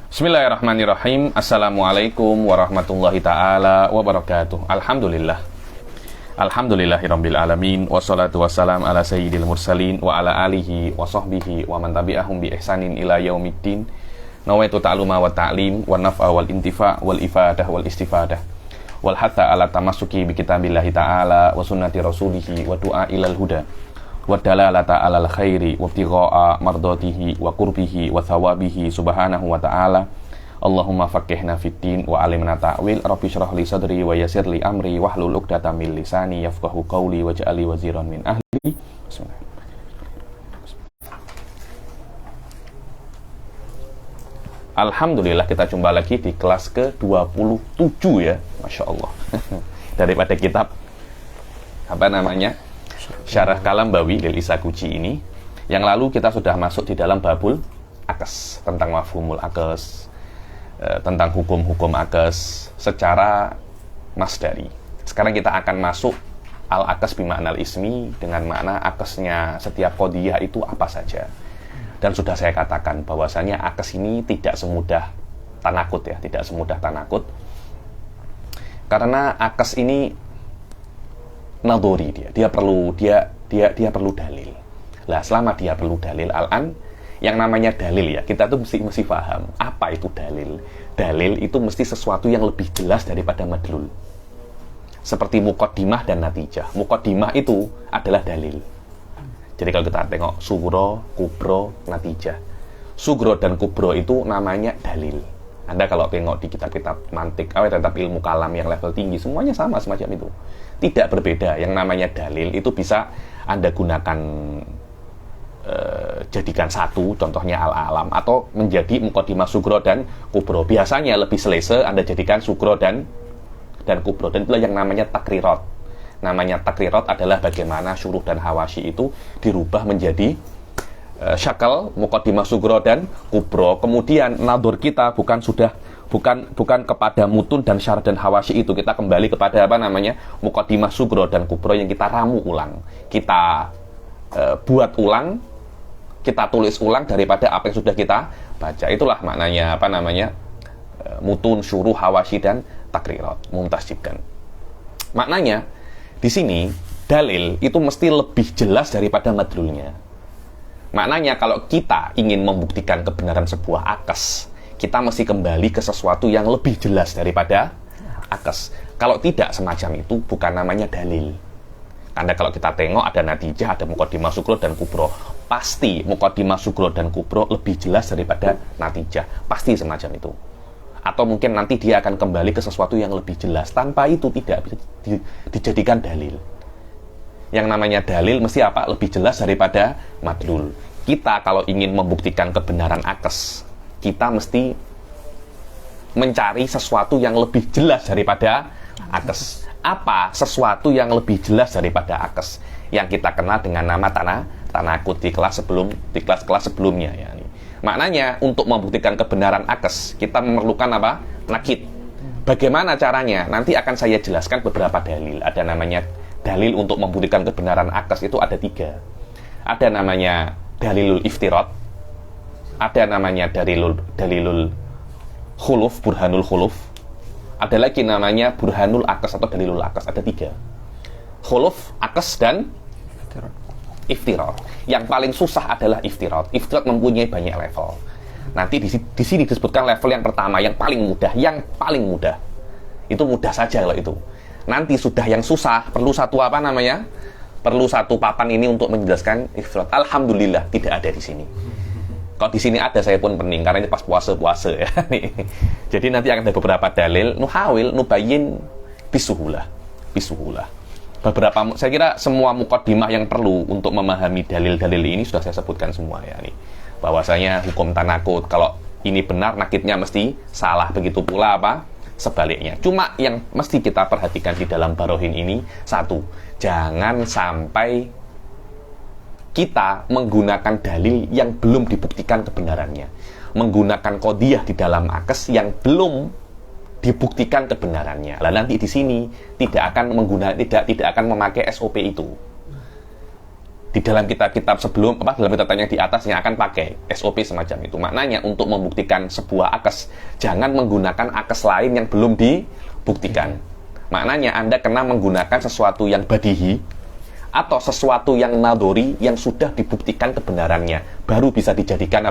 Bismillahirrahmanirrahim. Assalamualaikum warahmatullahi ta'ala wabarakatuh. Alhamdulillah. Alhamdulillahirabbil alamin. Wassalatu wassalam ala sayyidil mursalin wa ala alihi wa sahbihi wa man tabi'ahum bi ihsanin ila yaumiddin. Nawaitu ta'luma wa ta'lim wa naf'a wal intifa' wal ifadah wal istifadah wal hatha ala tamassuki bi kitabillahi ta'ala wa sunnati rasulihi wa du'a ilal huda wa dalalata alal khairi wa ibtigha'a mardatihi wa qurbihi wa thawabihi subhanahu wa ta'ala. Allahumma faqihna fid din wa alimna ta'wil. Rabbi shrah li sadri wa yassir li amri wahlul 'uqdatam min lisani yafqahu qawli waj'al li waziran min ahli. Bismillah. Alhamdulillah, kita jumpa lagi di kelas ke-27 ya. Masya Allah. Daripada kitab apa namanya, Syarah Kalambawi lil Isakuji ini. Yang lalu kita sudah masuk di dalam babul akes, tentang mafhumul akes, tentang hukum-hukum akes secara masdari. Sekarang kita akan masuk al-akes bima'nal ismi, dengan makna akesnya setiap qadiyah itu apa saja. Dan sudah saya katakan bahwasanya akes ini tidak semudah tanakut ya, tidak semudah tanakut. Karena akes ini nadori, dia perlu dalil. Lah selama dia perlu dalil, yang namanya dalil ya, kita tuh mesti paham apa itu dalil. Dalil itu mesti sesuatu yang lebih jelas daripada madlul. Seperti muqaddimah dan natijah. Muqaddimah itu adalah dalil. Jadi kalau kita tengok sugro, kubro, natijah. Sugro dan kubro itu namanya dalil. Anda kalau tengok di kitab-kitab mantik, tetap ilmu kalam yang level tinggi, semuanya sama semacam itu. Tidak berbeda. Yang namanya dalil itu bisa Anda gunakan, jadikan satu, contohnya al-alam, atau menjadi muqaddimah sugro dan kubro. Biasanya lebih selesa Anda jadikan sugro dan kubro. Dan itulah yang namanya takrirat. Namanya takrirat adalah bagaimana syuruh dan hawashi itu dirubah menjadi syakal muqaddimah sugro dan kubro. Kemudian nador kita bukan kepada mutun dan syarat dan hawashi itu, kita kembali kepada apa namanya muqaddimah sugro dan kubro yang kita ramu ulang, kita buat ulang, kita tulis ulang daripada apa yang sudah kita baca. Itulah maknanya apa namanya mutun, syuruh, hawashi dan takrirat, mumtasjibkan. Maknanya di sini dalil itu mesti lebih jelas daripada madlulnya. Maknanya kalau kita ingin membuktikan kebenaran sebuah akes, kita mesti kembali ke sesuatu yang lebih jelas daripada akes. Kalau tidak semacam itu, bukan namanya dalil. Karena kalau kita tengok ada natijah, ada muqaddimah sugro dan kubro, pasti muqaddimah sugro dan kubro lebih jelas daripada natijah. Pasti semacam itu. Atau mungkin nanti dia akan kembali ke sesuatu yang lebih jelas. Tanpa itu tidak bisa dijadikan dalil. Yang namanya dalil mesti apa? Lebih jelas daripada madlul. Kita kalau ingin membuktikan kebenaran akes, kita mesti mencari sesuatu yang lebih jelas daripada akes. Apa sesuatu yang lebih jelas daripada akes? Yang kita kenal dengan nama tanakut di kelas sebelumnya ya. Maknanya untuk membuktikan kebenaran akes, kita memerlukan apa? Nakid. Bagaimana caranya? Nanti akan saya jelaskan beberapa dalil. Ada namanya dalil untuk membuktikan kebenaran akes itu ada 3. Ada namanya dalilul iftirat, ada namanya dalilul khuluf, burhanul khuluf, ada lagi namanya burhanul akes atau dalilul akes. Ada 3: khuluf, akes, dan iftirat. Yang paling susah adalah iftirat. Iftirat mempunyai banyak level. Nanti di sini disebutkan level yang pertama, yang paling mudah. Yang paling mudah itu mudah saja kalau itu. Nanti sudah yang susah, perlu satu apa namanya? Perlu satu papan ini untuk menjelaskan iftirat. Alhamdulillah tidak ada di sini. Kalau di sini ada, saya pun pening karena ini pas puasa ya. Jadi nanti akan ada beberapa dalil, nuhawil, nubayin bisuhulah. Beberapa, saya kira semua muqaddimah yang perlu untuk memahami dalil-dalil ini sudah saya sebutkan semua ya nih. Bahwasanya hukum tanakut, kalau ini benar, nakidnya mesti salah. Begitu pula apa? Sebaliknya. Cuma yang mesti kita perhatikan di dalam barohin ini, satu, jangan sampai kita menggunakan dalil yang belum dibuktikan kebenarannya, menggunakan qadiyah di dalam akes yang belum dibuktikan kebenarannya. Lah nanti di sini tidak akan memakai SOP itu. di dalam kitab-kitab sebelum dalam kitab yang di atasnya akan pakai SOP semacam itu. Maknanya untuk membuktikan sebuah akes, jangan menggunakan akes lain yang belum dibuktikan. Maknanya Anda kena menggunakan sesuatu yang badihi atau sesuatu yang nadori yang sudah dibuktikan kebenarannya, baru bisa dijadikan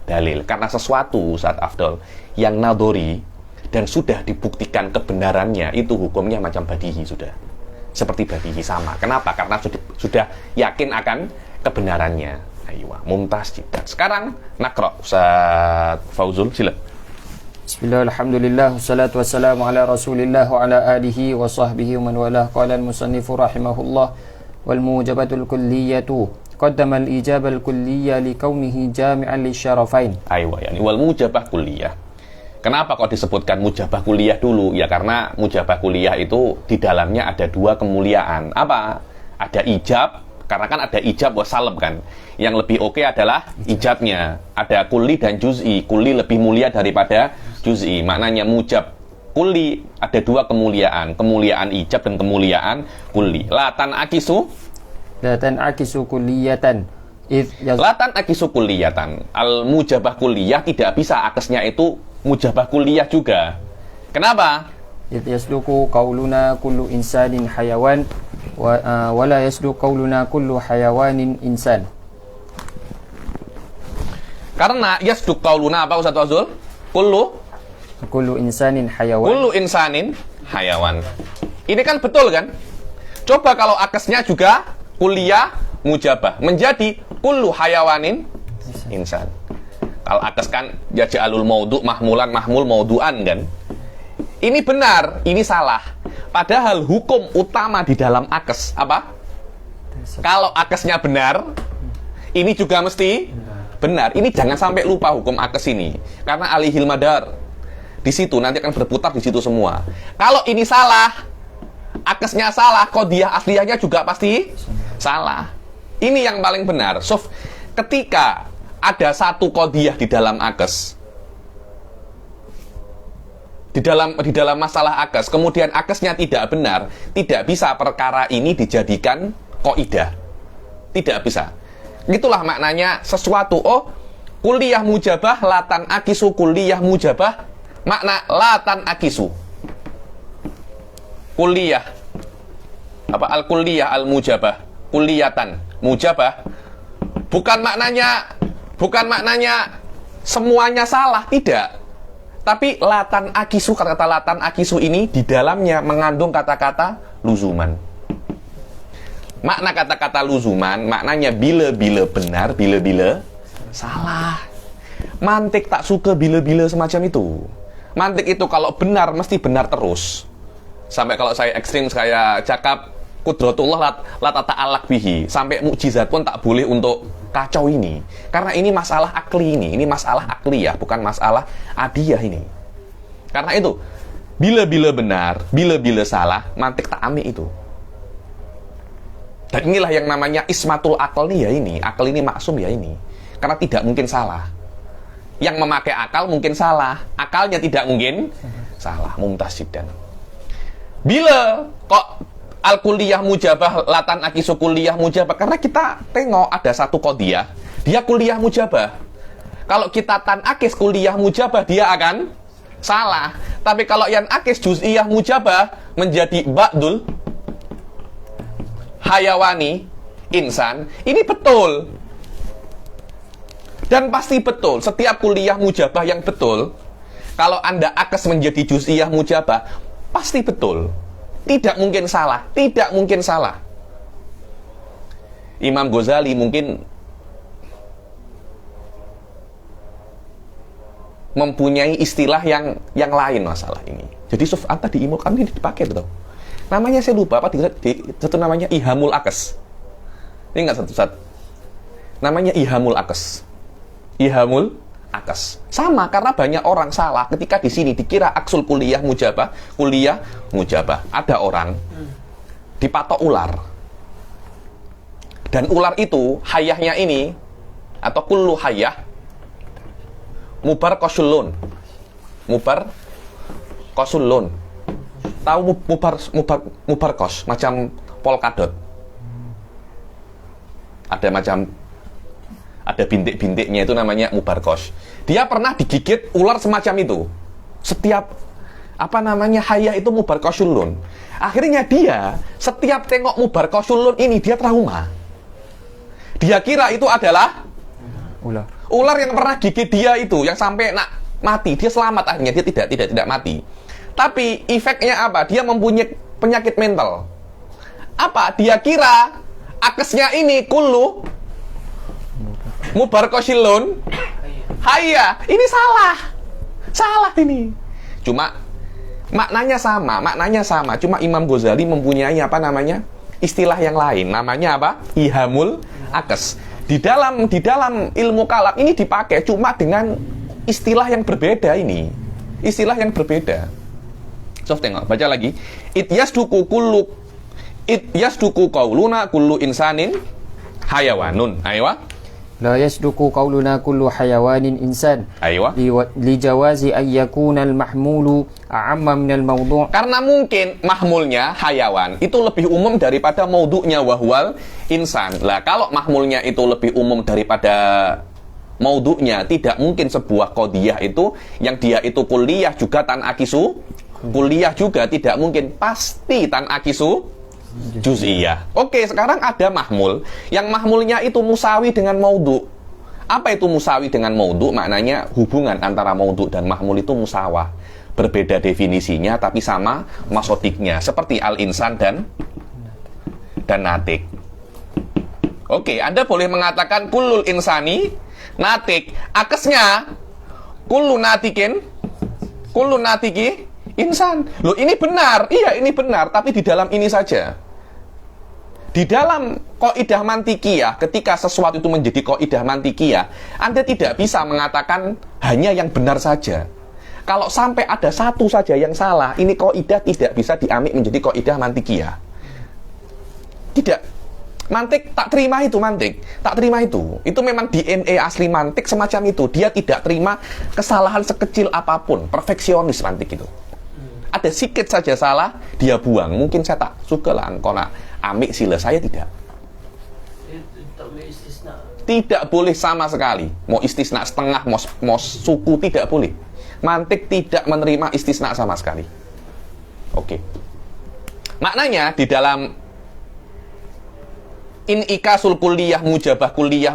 dalil. Karena sesuatu Ustaz Afdol yang nadori dan sudah dibuktikan kebenarannya itu hukumnya macam badihi sudah. Seperti badihi sama. Kenapa? Karena sudah yakin akan kebenarannya. Ayo, mumtaz jiddan. Sekarang nakro Ustaz Fauzul, sila. Bismillah, alhamdulillah, wassalatu wassalamu ala rasulillah wa ala alihi wa sahbihi wa man walah. Qala al-musannifu rahimahullah, wal mujabatul kulliyatu qaddama al-ijabah al-kulliyah li kaunihi jami'an li syarafain. Ayo, yani wal mujabah kulliyah. Kenapa kok disebutkan mujabah kuliah dulu? Ya karena mujabah kuliah itu di dalamnya ada dua kemuliaan. Apa? Ada ijab, karena kan ada ijab wa salab kan. Yang lebih oke adalah ijabnya. Ada kulli dan juz'i. Kulli lebih mulia daripada juz'i. Maknanya mujab kulli ada dua kemuliaan. Kemuliaan ijab dan kemuliaan kulli. Latan akisu kulliyatan. Latan akisu kulliyatan. Al mujabah kuliah tidak bisa akesnya itu mujabah kuliah juga. Kenapa? Yasduku qauluna kullu insanin hayawan wa la yasduku qauluna kullu hayawanin insan. Karena yasduku qauluna apa Ustaz Fazul? Kullu insanin hayawan. Kullu insanin hayawan. Ini kan betul kan? Coba kalau akesnya juga kuliah mujabah menjadi kullu hayawanin insan. Kalau akes kan ja'alul maudu mahmulan mahmul mauduan kan. Ini benar, ini salah. Padahal hukum utama di dalam akes apa? Kalau akesnya benar, ini juga mesti benar. Ini jangan sampai lupa hukum akes ini. Karena alihil madar. Di situ nanti akan berputar di situ semua. Kalau ini salah, akesnya salah, qodiyah asliyahnya juga pasti salah. Ini yang paling benar. So, ketika ada satu qodiyah di dalam akes, di dalam masalah akes, kemudian akesnya tidak benar, tidak bisa perkara ini dijadikan qaidah. Tidak bisa. Itulah maknanya sesuatu. Oh, kuliah mujabah latan akisu kuliah mujabah. Makna latan akisu. Kuliah. Apa al kuliah al mujabah? Kuliyatan mujabah. Bukan maknanya semuanya salah, tidak. Tapi latan akisu, kata latan akisu ini di dalamnya mengandung kata-kata luzuman. Makna kata-kata luzuman, maknanya bila-bila benar, bila-bila salah. Mantik tak suka bila-bila semacam itu. Mantik itu kalau benar, mesti benar terus. Sampai kalau saya ekstrim, saya cakap kudratullah la tata'alaq bihi. Sampai mukjizat pun tak boleh untuk kacau ini. Karena ini masalah akli ini masalah akliyah, bukan masalah adiyah ini. Karena itu, bila-bila benar, bila-bila salah, mantik tak ambil itu. Dan inilah yang namanya ismatul akal nih ya ini. Akal ini maksum ya ini. Karena tidak mungkin salah. Yang memakai akal mungkin salah. Akalnya tidak mungkin salah. Mumtaz jiddan. Bila kok al-kulliyah mujabah, latan akisu kulliyah mujabah. Karena kita tengok ada satu qadiyah, dia kulliyah mujabah. Kalau kita tan akis kulliyah mujabah, dia akan salah. Tapi kalau yang akis juz'iyah mujabah menjadi ba'dul hayawani insan, ini betul. Dan pasti betul. Setiap kulliyah mujabah yang betul, kalau Anda akis menjadi juz'iyah mujabah, pasti betul. Tidak mungkin salah. Tidak mungkin salah. Imam Ghazali mungkin mempunyai istilah yang lain masalah ini. Jadi Suf'an tadi imul kan ini dipakai betul. Namanya saya lupa apa satu namanya ihamul akes. Ini enggak satu. Namanya ihamul akes. Ihamul akes. Sama karena banyak orang salah ketika di sini dikira aksul kuliah mujabah, kuliah mujabah. Ada orang dipatok ular. Dan ular itu hayahnya ini atau kullu hayah mubar kosulun. Mubar kosulun. Tahu mubar kos macam polkadot. ada bintik-bintiknya, itu namanya mubarkosh. Dia pernah digigit ular semacam itu. Setiap haya itu mubarkoshulun. Akhirnya dia setiap tengok mubarkoshulun ini dia trauma. Dia kira itu adalah ular yang pernah gigit dia itu, yang sampai mati. Dia selamat, akhirnya dia tidak mati. Tapi efeknya apa? Dia mempunyai penyakit mental. Apa? Dia kira akesnya ini kullu mubarkoshilun haya. Ini salah ini. Cuma maknanya sama. Cuma Imam Ghazali mempunyai istilah yang lain. Namanya apa? Ihamul akes. Di dalam ilmu kalam ini dipakai cuma dengan istilah yang berbeda ini. Istilah yang berbeda. Coba tengok, baca lagi. It yasduku qauluna kullu insanin hayawanun. Aywa. La yasduku qauluna kullu hayawanin insan. Aywa. Li jawazi an yakuna al-mahmulu a'amma min al-mawdu'. Karena mungkin mahmulnya hayawan itu lebih umum daripada maudhu'nya wahwal insan. Lah kalau mahmulnya itu lebih umum daripada maudhu'nya, tidak mungkin sebuah qadiyah itu yang dia itu kulliyah juga tan akisu. Kuliah juga tidak mungkin, pasti tan akisu juz'iyah. Oke, sekarang ada mahmul. Yang mahmulnya itu musawi dengan maudhu'. Apa itu musawi dengan maudhu'? Maknanya hubungan antara maudhu' dan mahmul itu musawah. Berbeda definisinya tapi sama maksudiknya. Seperti al-insan dan natik. Oke, Anda boleh mengatakan kullul insani natik. Akesnya kullu natiki insan. Loh, ini benar. Iya, ini benar, tapi di dalam ini saja. Di dalam kaidah mantikiyah, ketika sesuatu itu menjadi kaidah mantikiyah, Anda tidak bisa mengatakan hanya yang benar saja. Kalau sampai ada satu saja yang salah, ini kaidah tidak bisa diambil menjadi kaidah mantikiyah. Tidak. Mantik tak terima itu, tak terima itu. Itu memang DNA asli mantik semacam itu. Dia tidak terima kesalahan sekecil apapun. Perfeksionis mantik itu. Ada sedikit saja salah, dia buang. Mungkin saya tak suka lah, engkau nak ambil sila, saya tidak. Tidak boleh sama sekali. Mau istisna setengah, mau suku, tidak boleh. Mantik tidak menerima istisna sama sekali. Oke. Maknanya di dalam inikasul kulliyah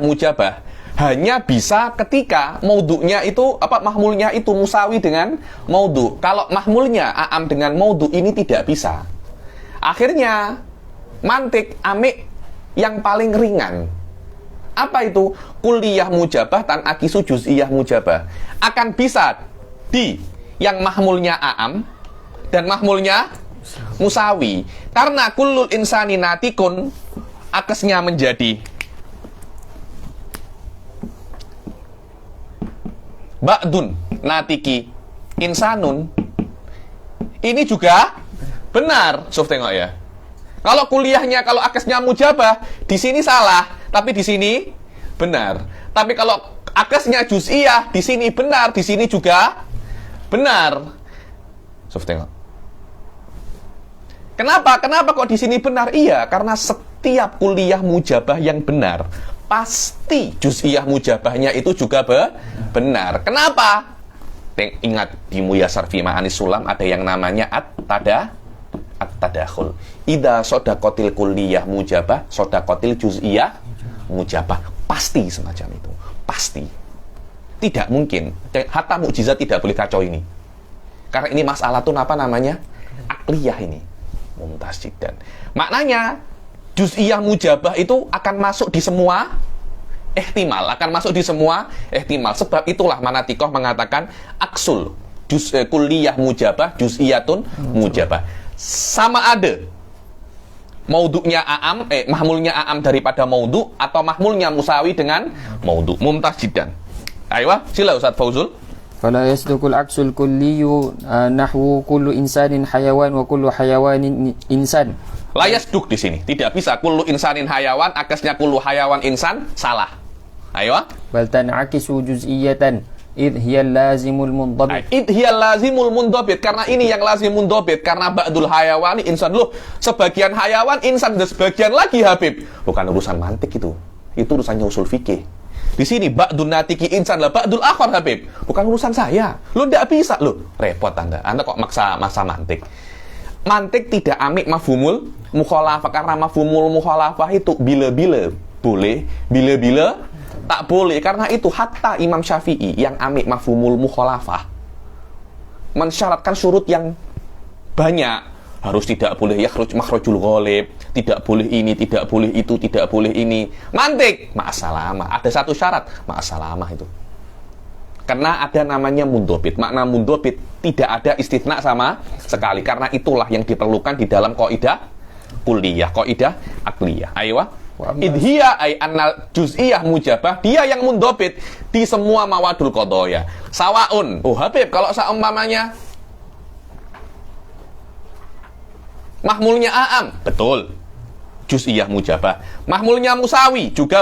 mujabah hanya bisa ketika maudhu'nya itu mahmulnya itu musawi dengan maudhu'. Kalau mahmulnya a'am dengan maudhu' ini tidak bisa. Akhirnya mantik amik yang paling ringan. Apa itu? Kulliyah mujabah tan akisu juz'iyah mujabah. Akan bisa di yang mahmulnya a'am dan mahmulnya musawi. Karena kullul insani natikun akesnya menjadi ba'dun natiki insanun. Ini juga benar. Sof tengok ya. Kalau kuliahnya, kalau akesnya mujabah, di sini salah, tapi di sini benar. Tapi kalau akesnya juz'iyah, di sini benar, di sini juga benar. Sof tengok. Kenapa kok di sini benar? Iya, karena setiap kuliah mujabah yang benar pasti juz'iyah mujabahnya itu juga benar. Kenapa? Ingat di Muyasar fi Ma'anis Sulam ada yang namanya at-tadakhul. Idza shadaqatil kulliyah mujabah, shadaqatil juz'iyah mujabah. Pasti semacam itu. Pasti. Tidak mungkin. Hatta mukjizat tidak boleh kacau ini. Karena ini masalah tuh akliyah ini. Mumtaz jiddan. Maknanya juz'iyah mujabah itu akan masuk di semua ihtimal, sebab itulah Manatikoh mengatakan aksul kulliyah mujabah juz'iyatun mujabah. Sama ada maudhu'nya a'am, mahmulnya a'am daripada maudhu' atau mahmulnya musawi dengan maudhu'. Mumtaz jiddan. Ayo, sila Ustaz Fauzul. Fala yasdukul aksul kulliyu nahwu kullu insanin hayawan wa kullu hayawanin insan. Layasduk di sini tidak bisa kullu insanin hayawan, akasnya kullu hayawan insan, salah. Ayo. Bal tan'akisu juz'iyatan id hiya lazimul mundhabit. Id hiya lazimul mundhabit, karena ini yang lazim mundhabit, karena ba'dul hayawani insan. Loh, sebagian hayawan insan dan sebagian lagi Habib. Bukan urusan mantik itu. Itu urusannya usul fikih. Di sini ba'dun natiki insan lah ba'dul akhar Habib. Bukan urusan saya. Lo ndak bisa lo. Repot Anda. Anda kok maksa mantik. Mantik tidak amik mafhumul mukhalafah, karena mafhumul mukhalafah itu bila-bila boleh, bila-bila tak boleh. Karena itu hatta Imam Syafi'i yang amik mafhumul mukhalafah mensyaratkan syurut yang banyak. Harus tidak boleh makhrajul ghalib, tidak boleh ini, tidak boleh itu, tidak boleh ini. Mantik, ma'asalamah. Ada satu syarat, ma'asalamah itu. Karena ada namanya mundhobit. Makna mundhobit tidak ada istitsna sama sekali. Karena itulah yang diperlukan di dalam kaidah kulliyah, kaidah akliyah. Aywa. Idhiya ay annal juz'iyah mujabah, dia yang mundhobit di semua mawadul qadaya. Sawaun. Oh Habib, kalau seumpamanya mahmulnya a'am, betul, juz'iyah mujabah. Mahmulnya musawi juga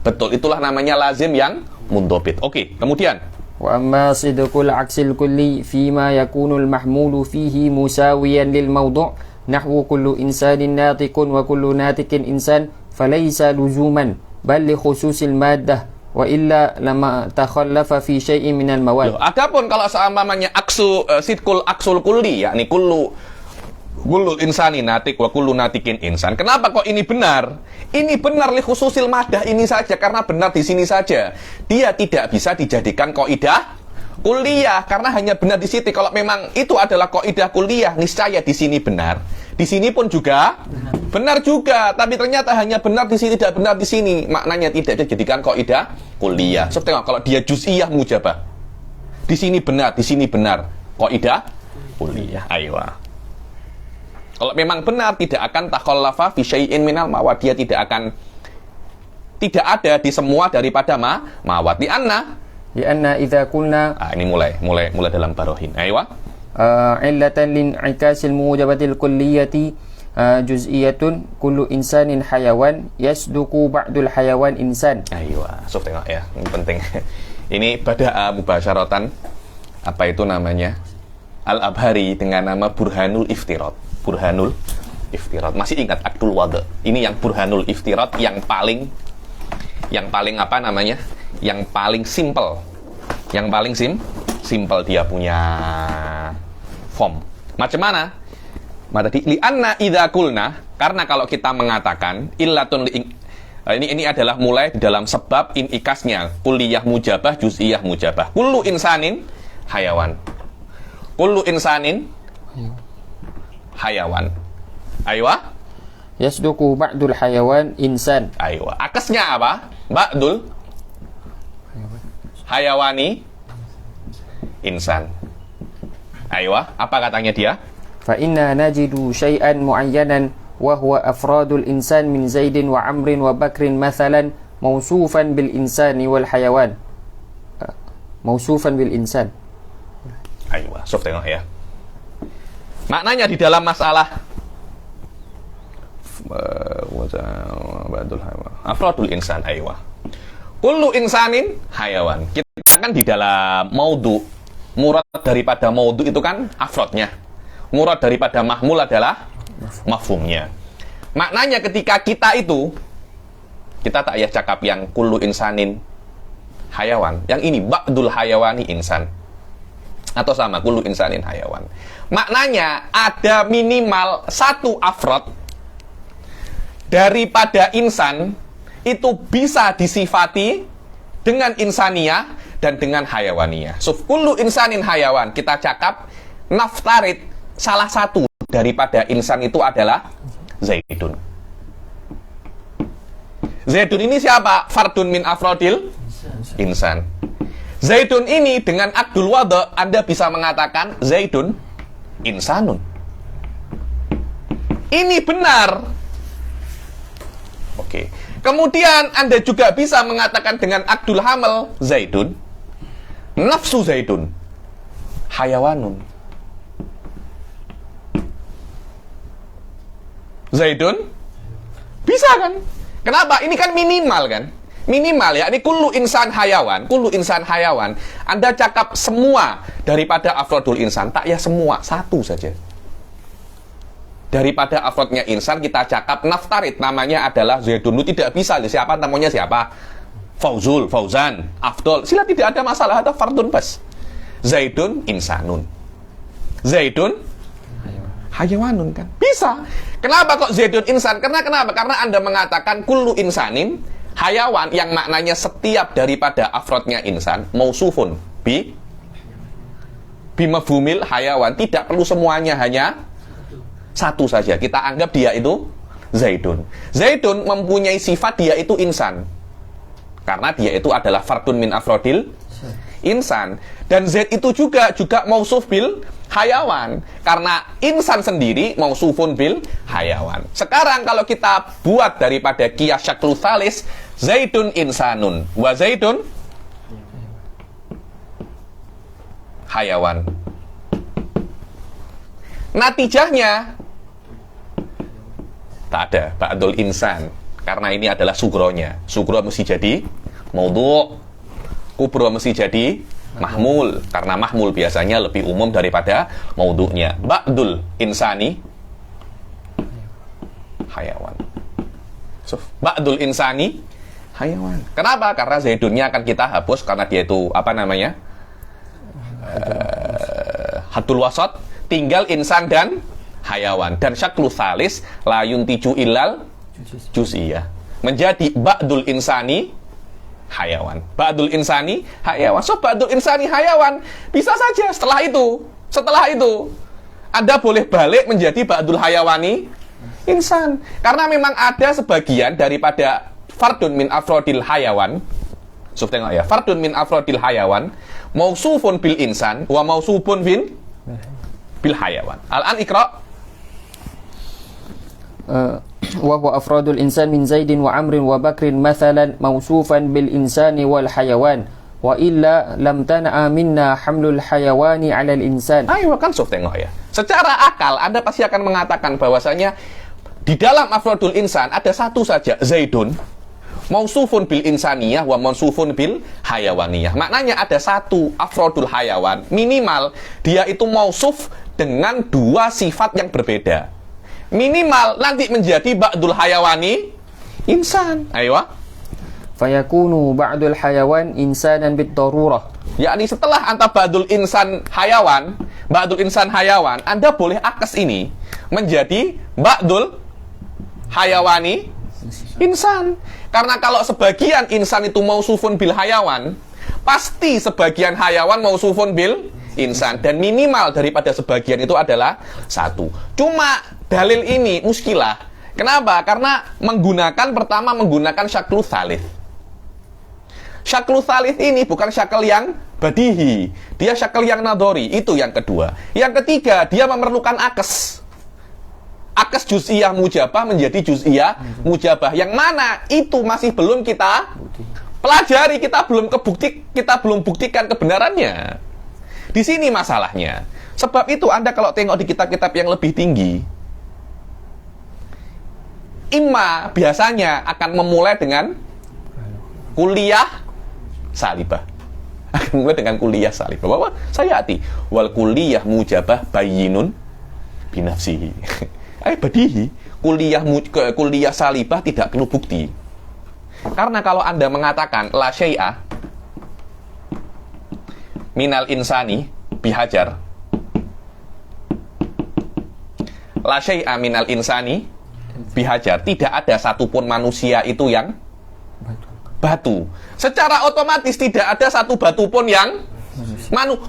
betul. Itulah namanya lazim yang mundhobit. Oke, kemudian wa amma sidqul aksil kulli fima yakunul mahmulu fihi musawiyan lil mawdu' nahwu kullu insanin natiqun wa kullu natiqin insan falaysa luzuman bal li khususil maddah wa illa lama takhallafa fi syai'in minal mawad. Adapun kalau seumpamanya sidqul aksul kulli, yakni kullu insani natik wa kullu natikin insan. Kenapa kok ini benar? Ini benar li khususil madah ini saja, karena benar di sini saja. Dia tidak bisa dijadikan kaidah kulliyah karena hanya benar di situ. Kalau memang itu adalah kaidah kulliyah, niscaya di sini benar. Di sini pun juga benar juga, tapi ternyata hanya benar di sini, tidak benar di sini. Maknanya tidak dijadikan kaidah kulliyah. So, tengok kalau dia juz'iyah mujabah. Di sini benar, di sini benar. Kaidah kulliyah. Aywa. Kalau memang benar, tidak akan takhallafa fi syai'in minal mawad. Dia tidak ada di semua daripada mawad. Di anna idza qulna ini mulai dalam barohin. Aywa. Illatan lin i'kasil mujabatil kulliyati juz'iyatun kullu insanin hayawan yasduqu ba'dul hayawan insan. Aywa. So, tengok ya, ini penting. Ini bada'a mubasyaratan, apa itu namanya? Al-Abhari dengan nama Burhanul Iftirat. Burhanul Iftirat. Masih ingat Akdul Wada? Ini yang Burhanul Iftirat yang paling apa namanya? Yang paling simple. Yang paling simple dia punya form. Macam mana? Tadi li'anna idza qulna, karena kalau kita mengatakan illatun ini adalah mulai di dalam sebab inikasnya kulliyah mujabah, juz'iyah mujabah. Kullu insanin hayawan. Kullu insanin hayawan. Aywa. Yasduqu ba'dul hayawan insan. Aywa. Akasnya apa? Ba'dul hayawani insan. Aywa. Apa katanya dia? Fa inna najidu syai'an mu'ayyanan wa huwa afradul insan min Zaidin wa Amrin wa Bakrin mathalan mausufan bil insani wal hayawan. Mausufan bil insan. Aywa. Sof, tengok ya. Maknanya di dalam masalah afradul insan, aywa. Kullu insanin hayawan. Kita kan di dalam maudhu, murad daripada maudhu itu kan afrodnya. Murad daripada mahmul adalah mafhumnya. Maknanya ketika kita tak payah cakap yang kullu insanin hayawan. Yang ini ba'dul hayawani insan. Atau sama, kullu insanin hayawan. Maknanya ada minimal satu afrod daripada insan itu bisa disifati dengan insaniyah dan dengan hayawaniyah. So, kullu insanin hayawan, kita cakap naftarid salah satu daripada insan itu adalah Zaidun. Zaidun ini siapa? Fardun min afrodil insan. Zaidun ini dengan akdul wada Anda bisa mengatakan Zaidun insanun. Ini benar. Oke. Kemudian Anda juga bisa mengatakan dengan akdul hamal Zaidun nafsu Zaidun hayawanun. Zaidun bisa kan? Kenapa? Ini kan minimal kan? Minimal ya, ini kullu insan hayawan. Kullu insan hayawan. Anda cakap semua daripada afrodul insan. Tak ya semua, satu saja. daripada afrodnya insan, kita cakap naftarid namanya adalah Zaidun. Tidak bisa, siapa namanya siapa? Fauzul, Fauzan, Afdol. Sila tidak ada masalah, ada fardun bas. Zaidun insanun. Zaidun hayawanun kan. Bisa. Kenapa kok Zaidun insan? Kenapa? Karena Anda mengatakan kullu insanin hayawan yang maknanya setiap daripada afrodnya insan mausufun bimafhumil hayawan. Tidak perlu semuanya, hanya satu saja. Kita anggap dia itu Zaidun. Zaidun mempunyai sifat dia itu insan. Karena dia itu adalah fardun min afrodil insan. Dan Zaid itu juga mausuf bil hayawan. Karena insan sendiri mausufun bil hayawan. Sekarang kalau kita buat daripada qiyas syaklu tsalis, Zaidun insanun wa Zaidun hayawan. Natijahnya tak ada ba'dul insan, karena ini adalah sugronya. Sugro mesti jadi maudhu', kubro mesti jadi mahmul, karena mahmul biasanya lebih umum daripada maudhu'nya. Ba'dul insani hayawan. So, ba'dul insani hayawan. Kenapa? Karena Zaidunnya akan kita hapus karena dia itu apa namanya? Hadul wasat, tinggal insan dan hayawan. Dan syaklu tsalis la yuntiju illal juz'iyah. Menjadi ba'dul insani hayawan. Ba'dul insani hayawan. So ba'dul insani hayawan bisa saja setelah itu Anda boleh balik menjadi ba'dul hayawani insan. Karena memang ada sebagian daripada fardun min afrodil hayawan. So tengok ya, fardun min afrodil hayawan mausufun bil insan wa mausufun bil hayawan. Al-an ikra. Wa huwa afradul insan min Zaidin wa Amrin wa Bakrin mathalan mausufan bil insani wal hayawan wa illa lam tana'a minna hamlul hayawani 'ala al insan. Ayo kan so tengok ya. Secara akal Anda pasti akan mengatakan bahwasanya di dalam afradul insan ada satu saja, Zaidun, mausufun bil insaniyah wa mausufun bil hayawaniyah. Maknanya ada satu afrodul hayawan, minimal dia itu mausuf dengan dua sifat yang berbeda. Minimal nanti menjadi ba'dul hayawani insan. Ayo. Fayakunu ba'dul hayawan insanan bit darurah. Yakni setelah anta ba'dul insan hayawan, Anda boleh akes ini menjadi ba'dul hayawani insan. Karena kalau sebagian insan itu mausufun bil hayawan, pasti sebagian hayawan mausufun bil insan. Dan minimal daripada sebagian itu adalah satu. Cuma dalil ini muskilah. Kenapa? Karena pertama menggunakan syaklu tsalits. Syaklu tsalits ini bukan syakal yang badihi. Dia syakal yang nadori. Itu yang kedua. Yang ketiga, dia memerlukan akes. Akes juz'iyah mujabah menjadi juz'iyah mujabah. Yang mana itu masih belum kita pelajari, kita belum buktikan kebenarannya. Di sini masalahnya. Sebab itu Anda kalau tengok di kitab-kitab yang lebih tinggi, imma biasanya akan memulai dengan kuliah salibah. Akan mulai dengan kuliah salibah. Bahwa saya hati wal kuliah mujabah bayyinun binafsihi. Badihi, kuliah salibah tidak perlu bukti. Karena kalau Anda mengatakan la syai'a minal insani bihajar, la syai'a minal insani bihajar, tidak ada satupun manusia itu yang batu. Secara otomatis tidak ada satu batu pun yang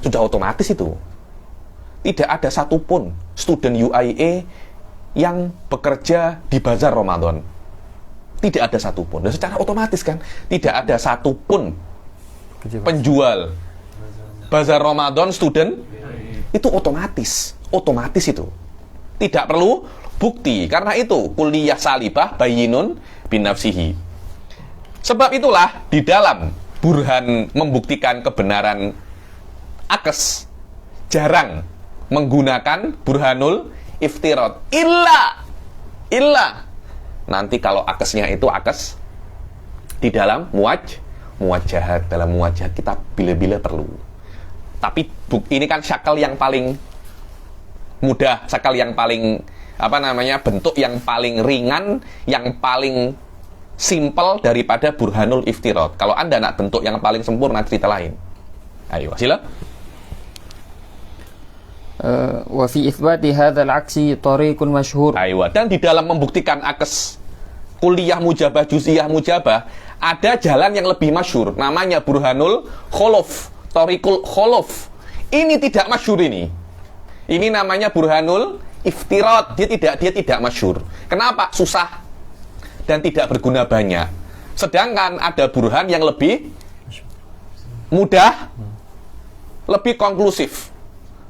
sudah otomatis itu. Tidak ada satupun student UIA yang bekerja di bazar Ramadan. Tidak ada satupun. Dan secara otomatis kan, tidak ada satupun penjual bazar Ramadan student itu otomatis itu. Tidak perlu bukti. Karena itu kuliah salibah bayyinun binafsihi. Sebab itulah di dalam burhan membuktikan kebenaran akes jarang menggunakan burhanul iftirad illa nanti kalau akesnya itu akes di dalam muwajjahat, dalam muwajjahat kita bila-bila perlu. Tapi ini kan syakal yang paling mudah, syakal yang paling bentuk yang paling ringan, yang paling simple daripada burhanul iftirad. Kalau Anda nak bentuk yang paling sempurna, cerita lain. Ayo, sila. Wa fi itsbati hadzal aksi tariqun masyhur. Ayo, dan di dalam membuktikan akes kulliyah mujabah, juz'iyah mujabah, ada jalan yang lebih masyhur, namanya burhanul khuluf, tariqul khuluf. Ini tidak masyhur ini. Ini namanya burhanul iftirad. Dia tidak masyhur. Kenapa? Susah dan tidak berguna banyak. Sedangkan ada burhan yang lebih mudah, lebih konklusif,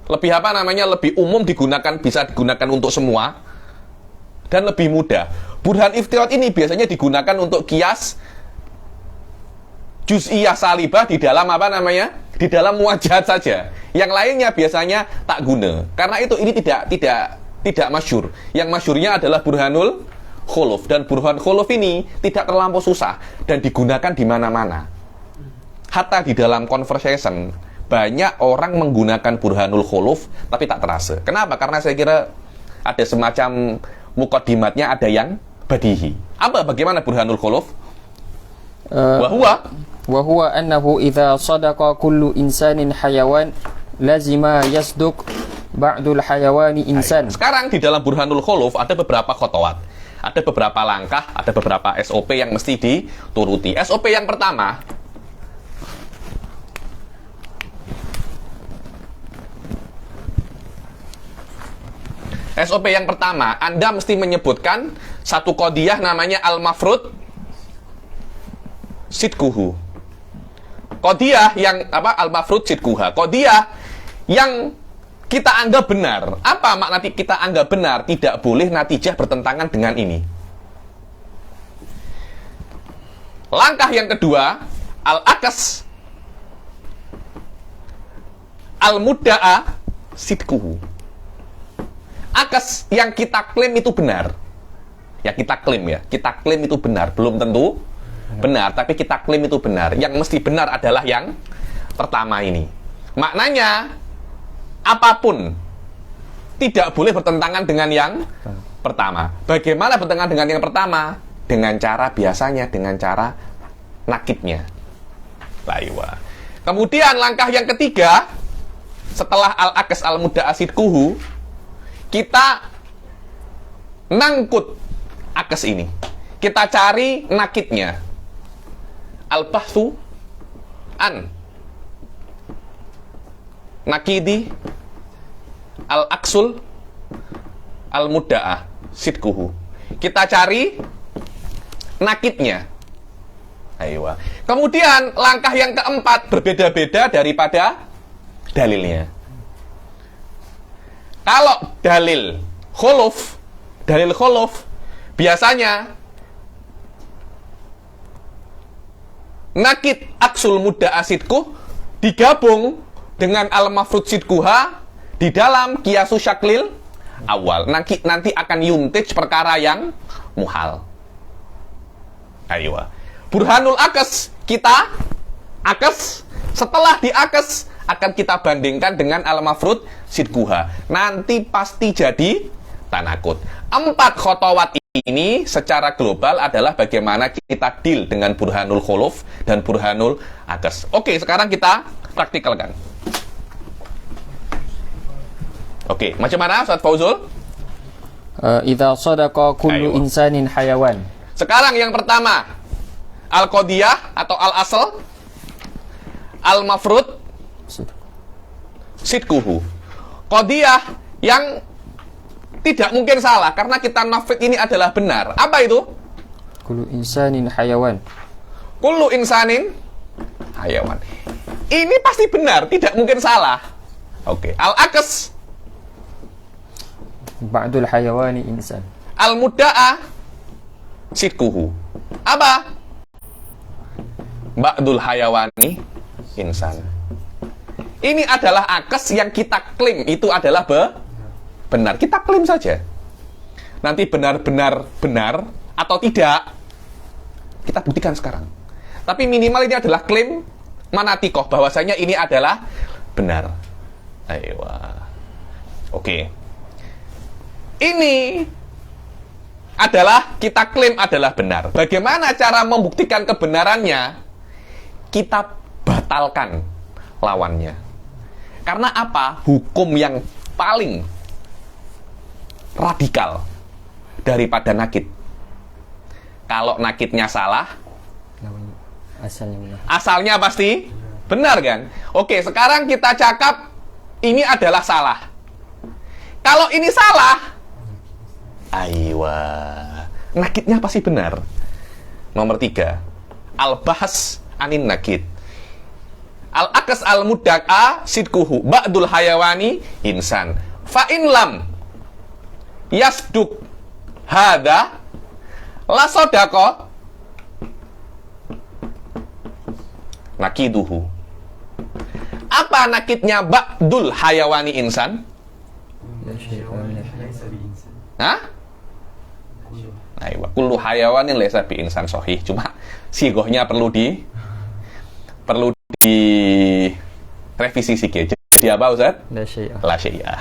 lebih lebih umum digunakan, bisa digunakan untuk semua, dan lebih mudah. Burhan iftirad ini biasanya digunakan untuk kias juz'iyah salibah di dalam di dalam muwajahat saja. Yang lainnya biasanya tak guna. Karena itu ini tidak masyhur. Yang masyhurnya adalah burhanul khuluf, dan burhan khuluf ini tidak terlampau susah dan digunakan di mana-mana. Hatta di dalam conversation banyak orang menggunakan burhanul khuluf tapi tak terasa. Kenapa? Karena saya kira ada semacam mukadimatnya, ada yang badihi. Bagaimana burhanul khuluf? Wa huwa annahu idza sadaqa kullu insanin hayawan lazima yasduq ba'dul hayawani insan. Sekarang di dalam burhanul khuluf ada beberapa khotowat, ada beberapa langkah, ada beberapa SOP yang mesti dituruti. SOP yang pertama, Anda mesti menyebutkan satu qadiyah namanya al-mafrud sidquhu. Qadiyah yang al-mafrud sidquha. Qadiyah yang kita anggap benar. Apa makna kita anggap benar? Tidak boleh natijah bertentangan dengan ini. Langkah yang kedua, al-akas al-mudda'a sidquhu. Akas yang kita klaim itu benar. Ya kita klaim itu benar. Belum tentu benar, tapi kita klaim itu benar. Yang mesti benar adalah yang pertama ini. Maknanya apapun tidak boleh bertentangan dengan yang pertama. Bagaimana bertentangan dengan yang pertama? Dengan cara biasanya, dengan cara nakidnya. Laiwa. Kemudian langkah yang ketiga, setelah al-akas al-mudda'a sidquhu, kita nangkut akes ini. Kita cari nakidnya. Al-bahthu an nakidi al-aksul al-mudda'a sidquhu. Kita cari nakidnya. Ayo. Kemudian langkah yang keempat berbeda-beda daripada dalilnya. Kalau dalil khuluf biasanya nakid aksul mudda'a sidquh digabung dengan al-mafrud sidquha di dalam qiyasu syaklil awal. Nanti akan yuntij perkara yang muhal. Ayo. Burhanul akes, kita akes, setelah diakes akan kita bandingkan dengan al-mafrud sidquha. Nanti pasti jadi tanakut. 4 khotowat ini secara global adalah bagaimana kita deal dengan burhanul khuluf dan burhanul akes. Oke, sekarang kita praktikalkan. Oke, macam mana Ustaz Fauzul? Idza sadaqa kullu insanin hayawan. Sekarang yang pertama, al-qadiyah atau al-asl, al-mafrud sidquhu. Qadiyah yang tidak mungkin salah karena kita nafid ini adalah benar. Apa itu? Kullu insanin hayawan. Kullu insanin hayawan. Ini pasti benar, tidak mungkin salah. Oke. Al-akas ba'dul hayawani insan. Al-mudda'a sidquhu. Apa? Ba'dul hayawani insan. Ini adalah akes yang kita klaim itu adalah benar. Kita klaim saja. Nanti benar-benar benar atau tidak, kita buktikan sekarang. Tapi minimal ini adalah klaim manatikoh, bahwasanya ini adalah benar. Ayo. Oke. ini adalah kita klaim adalah benar. Bagaimana cara membuktikan kebenarannya? Kita batalkan lawannya. Karena apa? Hukum yang paling radikal daripada nakid. Kalau nakidnya salah, asalnya pasti benar kan? Oke, sekarang kita cakap ini adalah salah. Kalau ini salah, aywa, nakidnya pasti benar. Nomor 3, al-bahas anin nakid. Al-akas al-mudak'a sidkuhu ba'dul hayawani insan. Fa'in lam yasduk hadha la sodako nakiduhu. Apa nakidnya ba'dul hayawani insan? Hah? Nah, kullu hayawanin laysa bi insan sahih. Cuma sigohnya perlu di revisi sikit. Jadi apa Ustaz? La syai'a.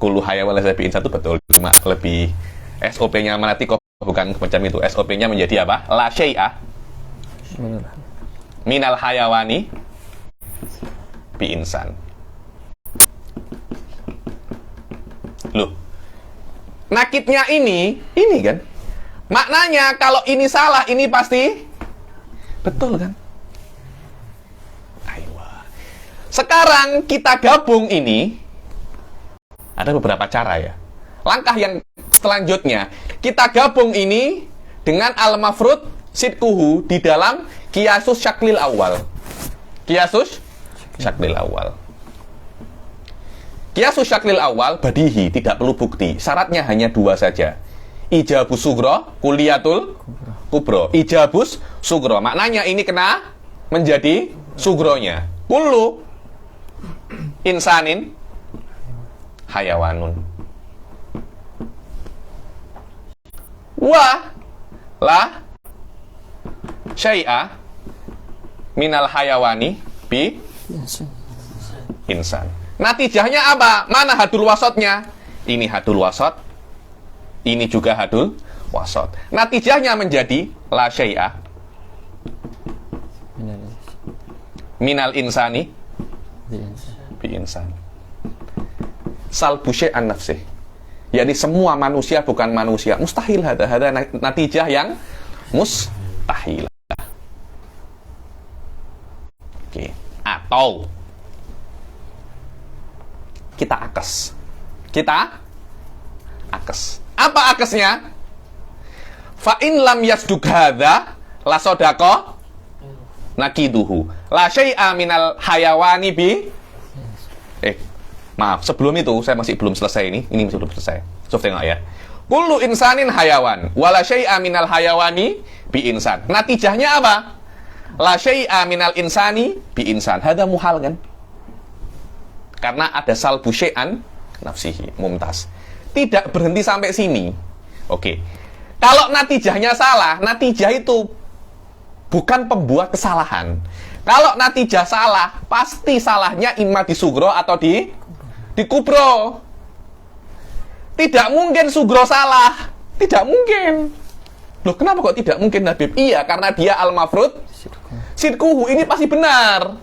Kullu hayawan laysa bi insan itu betul. Cuma lebih SOP-nya nanti kok bukan macam itu. SOP-nya menjadi apa? La syai'a minal hayawani bi insan. Loh, nakidnya ini kan maknanya kalau ini salah, ini pasti betul kan? Aywa. Sekarang kita gabung ini, ada beberapa cara ya. Langkah yang selanjutnya, kita gabung ini dengan al-mafrud sidkuhu di dalam kiasus syaklil awal. Kiasus syaklil awal. Kiasus syaklil awal badihi, tidak perlu bukti. Syaratnya hanya 2 saja. Ijabus sugro, kuliyatul kubro. Ijabus sugro, maknanya ini kena menjadi sugronya. Kullu insanin hayawanun. Wa la syai'a minal hayawani bi insan. Natijahnya apa? Mana hadul wasotnya? Ini hadul wasot, ini juga hadul wasot. Natijahnya menjadi la syai'a minal insani bi insan. Salbu syai'an nafsih. Jadi semua manusia bukan manusia. Mustahil ada natijah yang mustahil. Oke. Atau kita akes. Apa akesnya? Fa in lam yasduk hadza la sodaqo nakiduhu. La syai'a minal hayawani bi maaf, sebelum itu saya masih belum selesai ini masih belum selesai. Coba tengok ya. Kullu insanin hayawan wala syai'a minal hayawani bi insan. Natijahnya apa? La syai'a minal insani bi insan. Hadza muhal kan? Karena ada salbu syai'an nafsihi, mumtaz. Tidak berhenti sampai sini. Oke. Kalau natijahnya salah, natijah itu bukan pembuat kesalahan. Kalau natijah salah, pasti salahnya imma di sugro atau di kubro. Tidak mungkin sugro salah. Tidak mungkin. Loh, kenapa kok tidak mungkin, Habib? Iya, karena dia al-mafrud sidkuhu, ini pasti benar.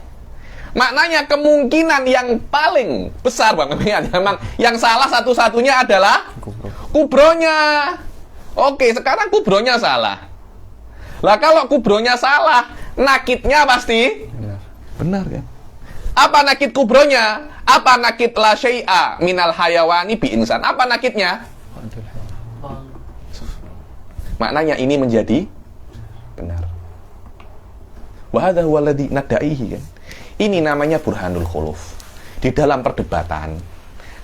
Maknanya kemungkinan yang paling besar memang yang salah satu-satunya adalah kubronya. Oke, sekarang kubronya salah. Lah kalau kubronya salah, nakidnya pasti benar kan? Apa nakid kubronya? Apa nakid la syai'a minal hayawani bi insan? Apa nakidnya? Maknanya ini menjadi benar. Wa hadza huwa alladzi nadaihi kan. Ini namanya burhanul khuluf. Di dalam perdebatan,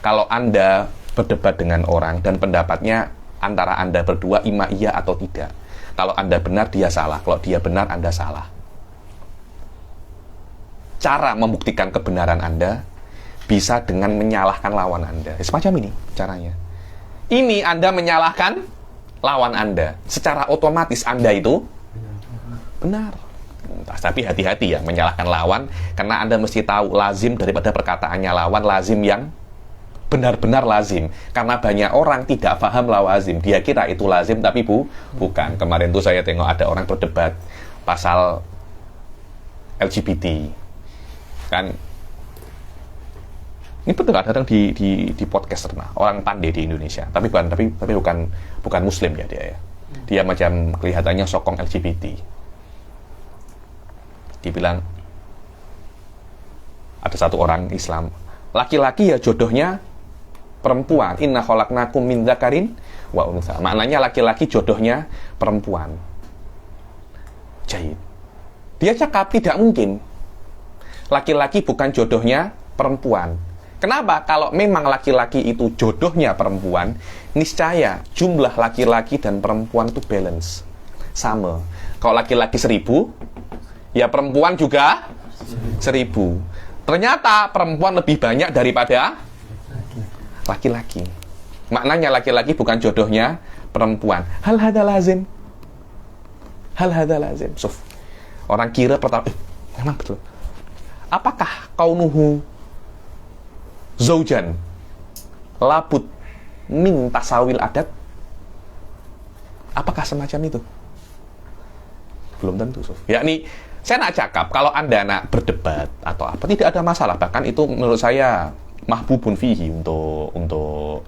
kalau Anda berdebat dengan orang dan pendapatnya antara Anda berdua ima iya atau tidak. Kalau Anda benar, dia salah. Kalau dia benar, Anda salah. Cara membuktikan kebenaran Anda bisa dengan menyalahkan lawan Anda. Semacam ini caranya. Ini Anda menyalahkan lawan Anda. Secara otomatis Anda itu benar. Tapi hati-hati ya menyalahkan lawan, karena Anda mesti tahu lazim daripada perkataannya lawan, lazim yang benar-benar lazim. Karena banyak orang tidak paham lawazim. Dia kira itu lazim, tapi bukan. Kemarin tuh saya tengok ada orang berdebat pasal LGBT. Kan, ini betul kadang di podcast orang pandai di Indonesia. Tapi bukan Muslim ya dia ya. Dia macam kelihatannya sokong LGBT. Dibilang ada satu orang Islam, laki-laki ya jodohnya perempuan. Inna khalaqnakum min dzakarin wa untha. Maknanya laki-laki jodohnya perempuan. Jahit. Dia cakap tidak mungkin. Laki-laki bukan jodohnya perempuan. Kenapa? Kalau memang laki-laki itu jodohnya perempuan, niscaya jumlah laki-laki dan perempuan itu balance. Sama. Kalau laki-laki 1000, ya perempuan juga 1000. Ternyata perempuan lebih banyak daripada laki-laki. Maknanya laki-laki bukan jodohnya perempuan. Hal hadza lazim. Hal hadza lazim. Suf. Orang kira pertama, memang betul. Apakah kaunuhu zaujan labud min tasawil adat? Apakah semacam itu? Belum tentu, Suf. Yakni, saya nak cakap, kalau Anda nak berdebat atau apa, tidak ada masalah. Bahkan itu menurut saya mahbubun fihi untuk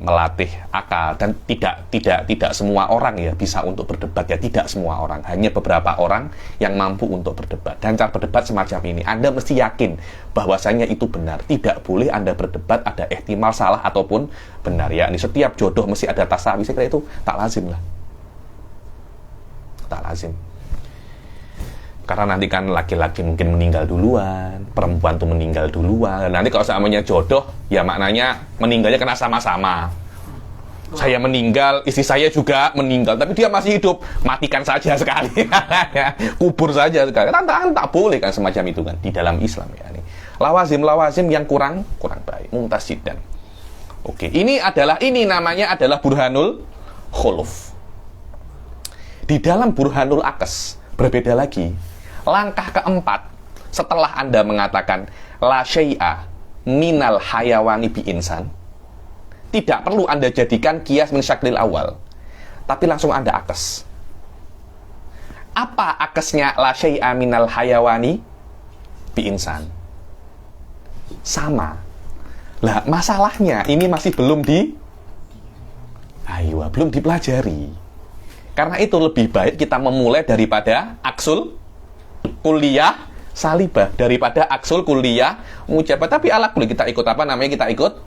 melatih akal. Dan tidak semua orang ya bisa untuk berdebat ya, tidak semua orang, hanya beberapa orang yang mampu untuk berdebat. Dan cara berdebat semacam ini, Anda mesti yakin bahwasanya itu benar. Tidak boleh Anda berdebat ada ihtimal salah ataupun benar ya. Ini setiap jodoh mesti ada tasawi. Saya kira itu tak lazim lah, tak lazim. Karena nanti kan laki-laki mungkin meninggal duluan, perempuan tuh meninggal duluan. Nanti kalau semuanya jodoh, ya maknanya meninggalnya kena sama-sama. Saya meninggal, istri saya juga meninggal, tapi dia masih hidup. Matikan saja sekali, kubur saja sekali. Kan tak boleh kan semacam itu kan di dalam Islam ya. Lawazim yang kurang baik, mumtaz jiddan. Oke, ini namanya adalah burhanul khuluf. Di dalam burhanul akes berbeda lagi. Langkah keempat, setelah Anda mengatakan la syai'a minal hayawani bi insan, tidak perlu Anda jadikan qiyas min syaklil awal, tapi langsung Anda akes. Apa akesnya la syai'a minal hayawani bi insan? Sama. Lah, masalahnya ini masih belum belum dipelajari. Karena itu lebih baik kita memulai daripada aksul kuliah salibah daripada aksul kuliah mujabah. Tapi ala kulli kita ikut apa namanya? Kita ikut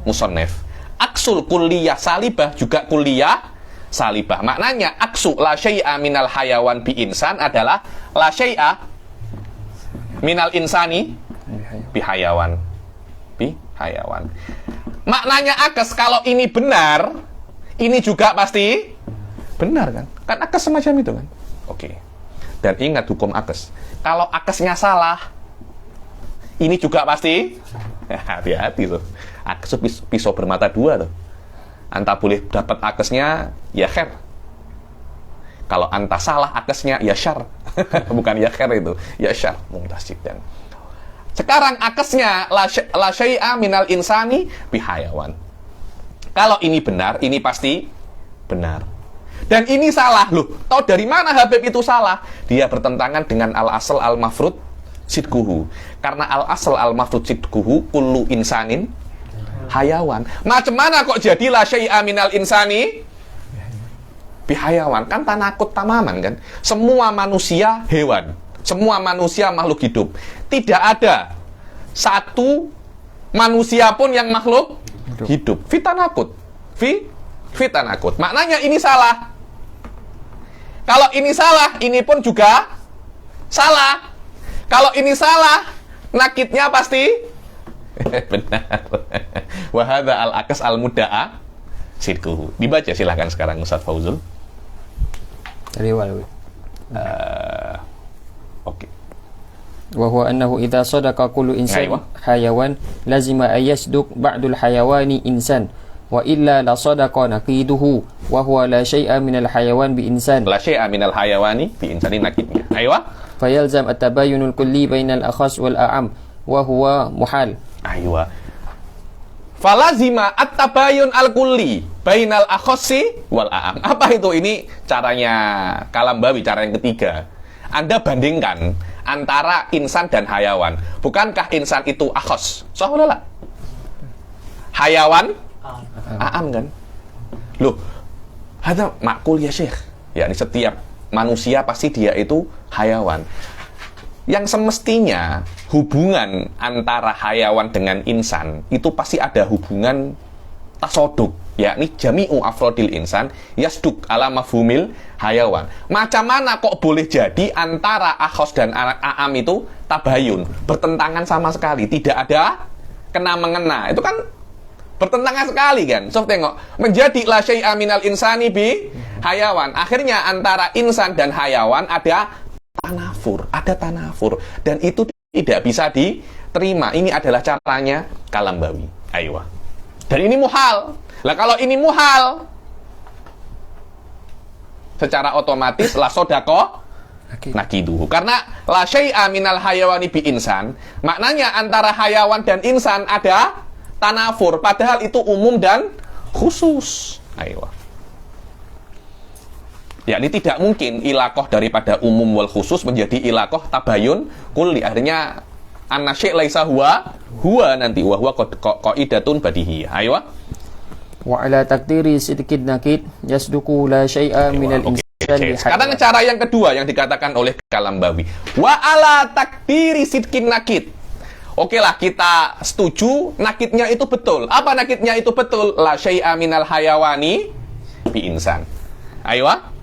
musannif. Aksul kuliah salibah juga kuliah salibah. Maknanya aksu la syai'a minal hayawan bi insan adalah la syai'a minal insani bi hayawan. Maknanya akes kalau ini benar, ini juga pasti benar kan? Kan akes semacam itu kan? Oke. Dan ingat hukum akes. Kalau akesnya salah, ini juga pasti hati-hati tuh. Akes pisau bermata dua tuh. Anta boleh dapat akesnya ya khair. Kalau anta salah akesnya ya syar. Bukan ya khair itu, ya syar. Mumtaz jiddan. Sekarang akesnya la syai'a minal insani bihayawan. Kalau ini benar, ini pasti benar. Dan ini salah loh. Tahu dari mana Habib itu salah? Dia bertentangan dengan al-asl al-mafrud sidquhu. Karena al-asl al-mafrud sidquhu kullu insanin hayawan. Macam mana kok jadi la syai'a minal insani bihayawan? Kan tanakut tamaman kan. Semua manusia hewan. Semua manusia makhluk hidup. Tidak ada satu manusia pun yang makhluk hidup. Fitanakut. Fitanakut. Maknanya ini salah. Kalau ini salah, ini pun juga salah. Kalau ini salah, nakitnya pasti benar. Wa hadza al-akas al-mudda'a sidquhu. Dibaca silahkan sekarang Ustaz Fauzul. Dari awal. Oke. Wa huwa annahu idza sadaqa kullu insan hayawan lazima ayasduq ba'dul hayawani insan. Wa illa la sadaqa naqiduhu wa huwa la syai'a minal hayawan bi insan. La syai'a minal hayawani bi insani nakidnya. Aywa. Fayalzam at-tabayyunul kulli bainal akhas wal a'am wa huwa muhal. Aywa. Falazima at-tabayun al-kulli bainal akhossi wal a'am. Apa itu? Ini caranya Kalambawi, cara yang ketiga. Anda bandingkan antara insan dan hayawan. Bukankah insan itu akhos? Soalnya hayawan a'am kan? Loh, ada makul ya Syekh. Ya, ini setiap manusia pasti dia itu hayawan. Yang semestinya hubungan antara hayawan dengan insan itu pasti ada hubungan tasoduk, yakni jami'u afrodil insan yasduk ala mafhumil hayawan. Macam mana kok boleh jadi antara akhos dan a'am itu tabayun, bertentangan sama sekali, tidak ada kena-mengena. Itu kan bertentangan sekali kan. So tengok, menjadi la syai'a minal insani bi hayawan. Akhirnya antara insan dan hayawan ada tanafur, dan itu tidak bisa diterima. Ini adalah caranya Kalambawi. Aywa. Dan ini muhal. Lah kalau ini muhal, secara otomatis la sodako nakiduhu. Karena la syai'a minal hayawani bi insan, maknanya antara hayawan dan insan ada tanafur, padahal itu umum dan khusus. Aywa. Ya, ini tidak mungkin ilakoh daripada umum wal khusus menjadi ilakoh tabayun kulli. Akhirnya anasy' laisa huwa nanti wa huwa qaidatun badihiyah. Aywa. Wa ala taqdiri sidqid nakid yasduku la syai'a minal insan bi. Sekarang cara yang kedua yang dikatakan oleh Kalambawi. Wa ala taqdiri sidqin nakid. Oke lah, kita setuju nakidnya itu betul. Apa nakidnya itu betul? La syai'a minal hayawani bi insan. Aywa.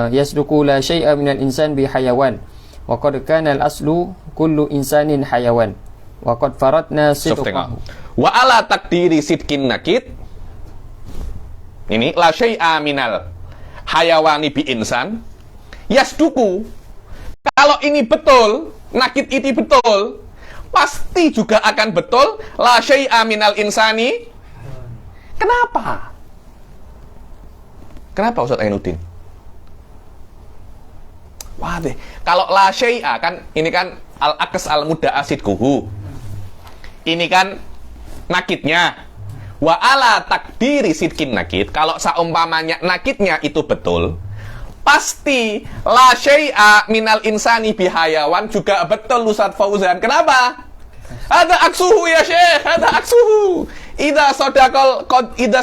Yasduku la syai'a minal insan bi hayawan wa qad kana al aslu kullu insanin hayawan wa qad faradna sidqahu. Wa ala takdiri sidqin nakid, ini la syai'a minal hayawani bi insan yasduku. Kalau ini betul, nakid ini betul, pasti juga akan betul la syai'a minal insani. Kenapa? Kenapa Ustaz Ainuddin? Wah deh, kalau la syai'a kan, ini kan al-aqs al-mudda'a sidquhu. Ini kan nakidnya. Wa ala takdiri sidqin nakid, kalau seumpamanya nakidnya itu betul, pasti la syai'a minal insani bihayawan juga betul Ustaz Fauzan. Kenapa? Ada aksuhu ya Syekh, ada aksuhu. Idza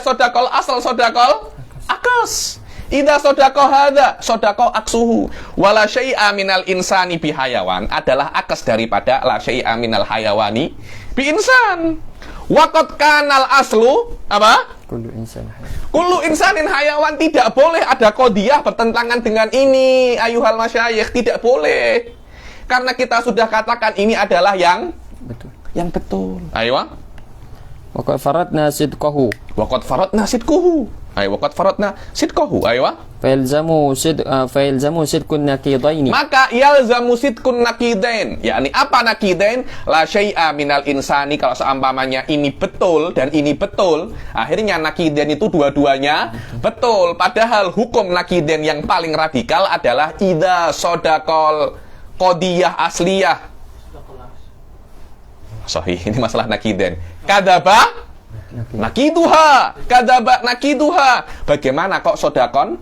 sodakol asal sodakol akas. Idza sodaqo hadza sodaqo aksuhu. Wala syai'a minal insani bihayawan adalah akas daripada la syai'a minal hayawani bi insan. Waqad kanal aslu apa? Kullu insanin hayawan. Tidak boleh ada qadiyah bertentangan dengan ini, ayuhal masyayikh, tidak boleh. Karena kita sudah katakan ini adalah yang betul. Yang betul. Aywa. Waqad faradna sidqahu. Waqad faradna sidquhu. Waqad faradna sidqahu. Aywa. Failzamu sidqun naqidaini. Maka yalzamu sidqun naqidain. Yakni apa naqidain? La syai'a minal insani. Kalau seumpamanya ini betul dan ini betul, akhirnya naqidain itu dua-duanya betul. Padahal hukum naqidain yang paling radikal adalah idza sodaqol qadiyah asliyah. Sahih, ini masalah naqidain. Kadzaba nakiduha, kadzaba nakiduha. Bagaimana kok sodakon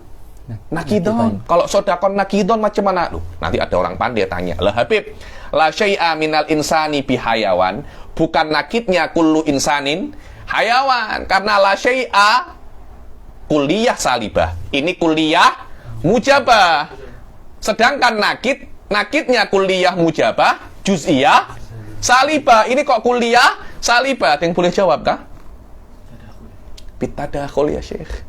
nakidon? Kalau sodakon nakidon macam mana? Loh, nanti ada orang pandai tanya. Lah Habib, la syai'a minal insani bihayawan, bukan nakidnya kullu insanin hayawan. Karena la syai'a kulliyah salibah. Ini kulliyah mujabah. Sedangkan nakidnya kulliyah mujabah, juz'iyah salibah. Ini kok kulliyah salibah? Yang boleh jawab kah? Bitadakhul ya Syekh.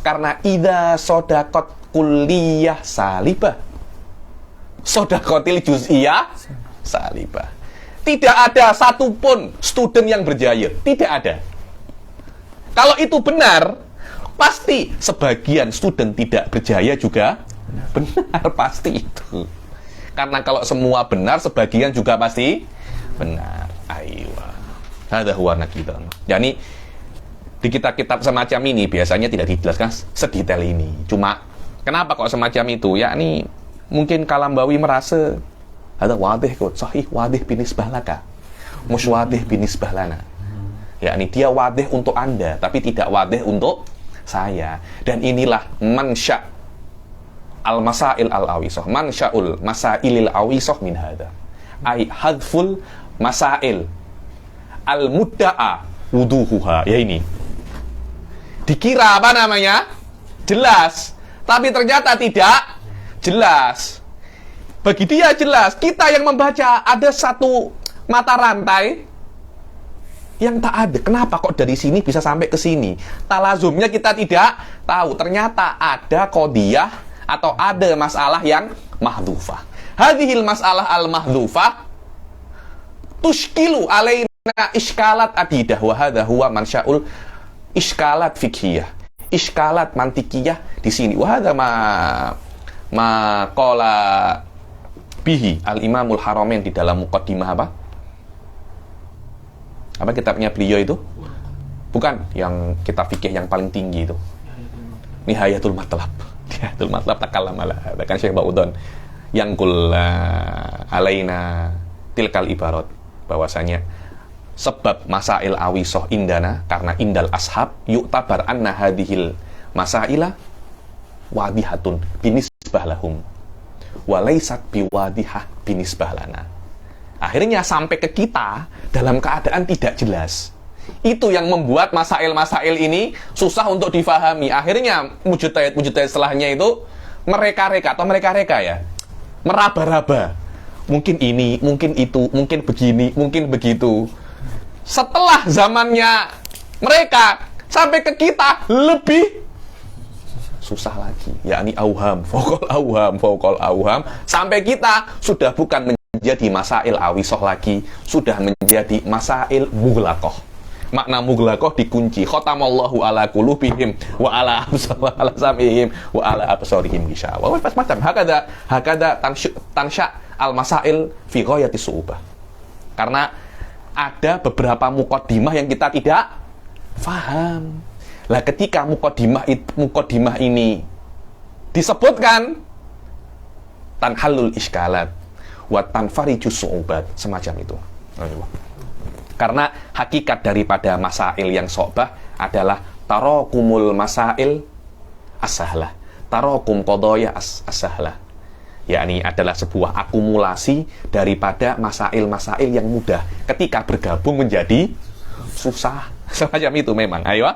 Karena idza sodakot kulliyah salibah, sodakotil juz'iyah salibah. Tidak ada satupun student yang berjaya. Tidak ada. Kalau itu benar, pasti sebagian student tidak berjaya juga benar. Pasti itu. Karena kalau semua benar, sebagian juga pasti benar. Aywa. Hadza huwa naqidan. Yani di kitab-kitab semacam ini biasanya tidak dijelaskan sedetail ini. Cuma kenapa kok semacam itu? Yakni mungkin Kalambawi merasa ada wadih kok, sahih wadih binisbah laka. muswadih binisbah lana. Yakni dia wadih untuk Anda, tapi tidak wadih untuk saya. Dan inilah mansya al-masail al-awisah, mansya'ul masailil awisah min hadha. Ai hadful masail al-mudda'a wuduhuha. Ya ini. Dikira apa namanya? Jelas. Tapi ternyata tidak jelas. Bagi dia jelas. Kita yang membaca ada satu mata rantai yang tak ada. Kenapa kok dari sini bisa sampai ke sini? Talazumnya kita tidak tahu. Ternyata ada qadiyah atau ada masalah yang mahdhufah. Hadhil masalah al-mahdhufah tushkilu alaina iskalat adidah wa hadha huwa mansya'ul iskalat fikhiyah. Iskalat mantikiyah di sini. Wa hadha ma qala bihi al-Imamul Haramain di dalam muqaddimah apa kitabnya beliau itu? Bukan yang kitab fikih yang paling tinggi itu. Nihayatul Matlab. Nihayatul Matlab takallama lah. Kan Syekh Ba'udhan yang kul alaina tilkal ibarat, bahwasanya sebab masail awisoh indana karena indal ashab yu'tabar anna hadhil masaila wadihatun binisbah lahum walaysat biwadihah binisbah lana. Akhirnya sampai ke kita dalam keadaan tidak jelas. Itu yang membuat masail-masail ini susah untuk difahami. Akhirnya mujtahid setelahnya itu mereka-reka ya, meraba-raba. Mungkin ini, mungkin itu, mungkin begini, mungkin begitu. Setelah zamannya mereka sampai ke kita lebih susah lagi. Yakni auham, fokol auham. Sampai kita sudah bukan menjadi masail awisoh lagi, sudah menjadi masail mughlaqah. Makna mughlaqah dikunci. Khatamallahu ala qulubihim wa ala sam'ihim wa ala absarihim gishawa. Wah, macam hakada tansya al-masail fi ghayati su'ubah. Karena ada beberapa muqaddimah yang kita tidak faham. Lah ketika muqaddimah ini disebutkan tanhalul iskalat wa tanfariju su'ubat, semacam itu. Karena hakikat daripada masail yang so'bah adalah tarokumul masail as-sahlah, tarokum qadaya as-sahlah, yakni adalah sebuah akumulasi daripada masail-masail yang mudah ketika bergabung menjadi susah. Semacam itu memang. Ayo.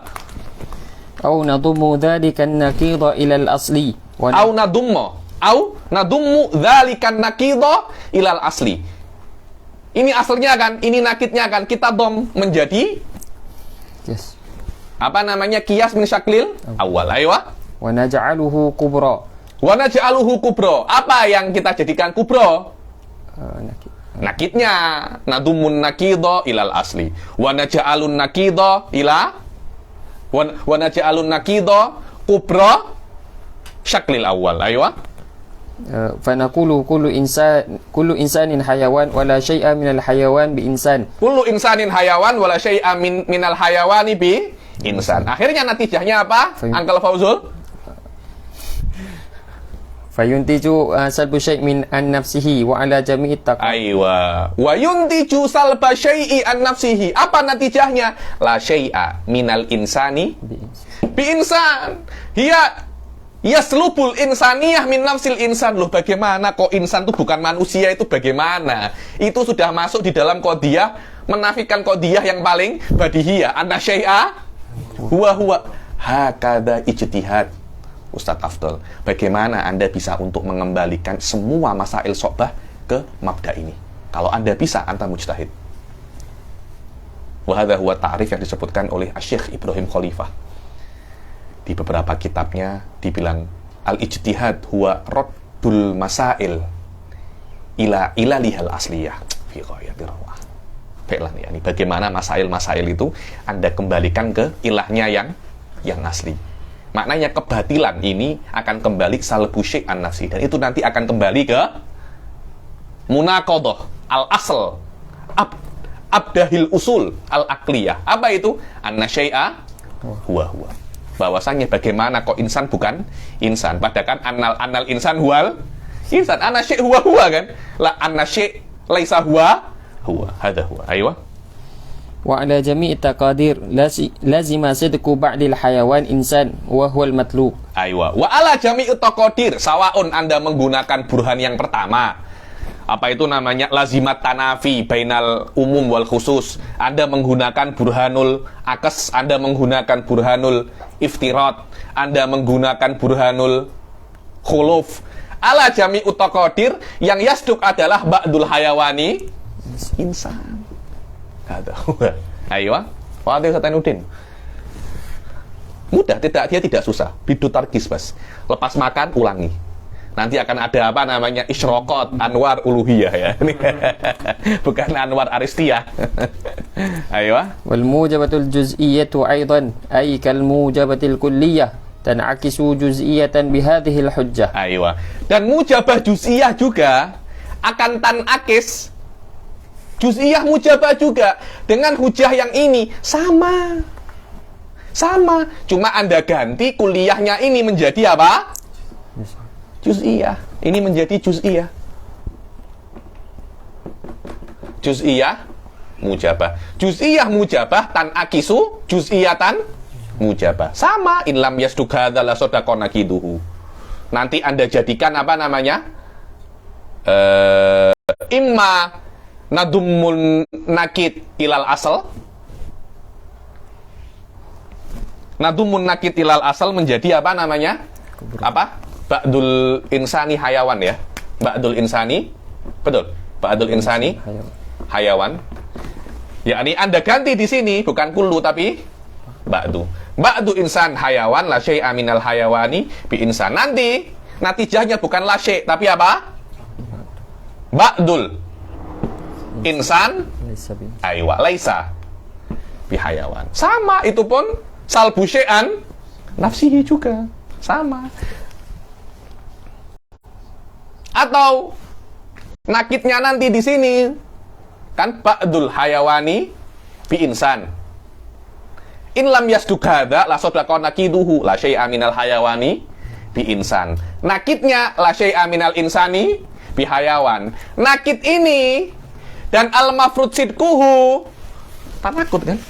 Au nadummu dzalika an-naqidha ila al-asli. Au nadummu dzalika an-naqidha ila al-asli. Ini asalnya kan, ini nakidnya kan, kita dom menjadi apa namanya, qiyas min syaklil awal. Ayo. Wa naj'aluhu kubra. Wa naj'aluhu kubra. Apa yang kita jadikan kubra? Nakidnya. Nadumun nakidha ilal asli. Wa naj'alun nakidha ila wa naj'alun nakidha kubra syaklil awal. Ayo. Fanaqulu kullu insanin hayawan wala syai'a minal hayawan bi insan. Kullu insanin hayawan wala syai'a minal hayawani bi insan. Akhirnya natijahnya apa? Uncle Fauzul? Fayuntiju salbu syai' min an nafsihi wa ala jami'it taqwa. Aywa. Wa yuntiju salba syai'i an nafsihi. Apa natijahnya? La syai'a minal insani bi insan. Hiya yaslubul insaniyah min nafsil insan. Loh, bagaimana kok insan itu bukan manusia, itu bagaimana? Itu sudah masuk di dalam qadiyah, menafikan qadiyah yang paling badihiyah. Anna syai'a huwa hakada ijtihad. Ustadz Afdol, bagaimana Anda bisa untuk mengembalikan semua masail so'bah ke mabda ini? Kalau Anda bisa, Anda mujtahid. Wa hadha huwa ta'rif yang disebutkan oleh Syekh Ibrahim Khalifah. Di beberapa kitabnya dibilang al-ijtihad huwa raddul masail ila ilalihal asliyah fi ghayati rawah. Baiklah, yakni bagaimana masail-masail itu Anda kembalikan ke ilahnya yang asli. Maknanya kebatilan ini akan kembali salbu syai' an nafsi, dan itu nanti akan kembali ke munaqadhah al-asl abdahil usul al-aqliyah. Apa itu? Anna syai'a huwa. Bahwasanya bagaimana kok insan bukan insan, padahal kan anal insan huwal insan, anna syai' huwa kan, la anna syai' laisa huwa Hada huwa. Aywa. Wa ala jami' taqadir lazima sidqu ba'dil hayawan insan wa huwal matlub. Aywa. Wa ala jami' taqadir, sawaun Anda menggunakan burhan yang pertama. Apa itu namanya? Lazimat tanafi bainal umum wal khusus. Anda menggunakan burhanul akes, Anda menggunakan burhanul iftirat, Anda menggunakan burhanul khuluf. Ala jami' taqadir, yang yasduk adalah ba'dul hayawani insan. Ada. Ayo, Fatih Satanuddin. Mudah, dia tidak susah. Bidu tarkis, Bas. Lepas makan, ulangi. Nanti akan ada apa namanya? Isyraqat, anwar uluhiyah ya. Bukan anwar aristiyah. Ayo. Wal mujabatul juz'iyyatu aidan ay kal mujabatil kulliyah tan'akisu juz'iyatan bihadhil hujjah. Ayo. Dan mujabah juz'iyah juga akan tan'akis juz'iyah mujabah juga dengan hujah yang ini sama. Cuma Anda ganti kuliahnya ini menjadi apa? Juz'iyah. Ini menjadi juz'iyah. Juz'iyah mujabah. Juz'iyah mujabah tan akisu juz'iyatan mujabah. Sama in lam yasduk hadzal sadaqana kiduhu. Nanti Anda jadikan apa namanya? Imma nadummun nakid ilal asal. Nadumun nakid ilal asal menjadi apa namanya? Apa? Ba'dul insani hayawan ya. Ba'dul insani. Betul. Ba'dul insani hayawan. Ya, ini Anda ganti di sini bukan kullu tapi ba'du. Ba'du insan hayawan la syai'a minal hayawani bi insan. Nanti natijahnya bukan la syai' tapi apa? Ba'dul insan aywa laisa bi hayawan. Sama itu pun salbu syai'an nafsihi juga. Sama. Atau nakitnya nanti di sini kan ba'dul hayawani bi insan. In lam yasduk hadza la sadaqan nakiduhu la syai'a minal hayawani bi insan. Nakitnya la syai'a minal insani bi hayawan. Nakit ini dan al-mafrud sidquhu tanakut kan?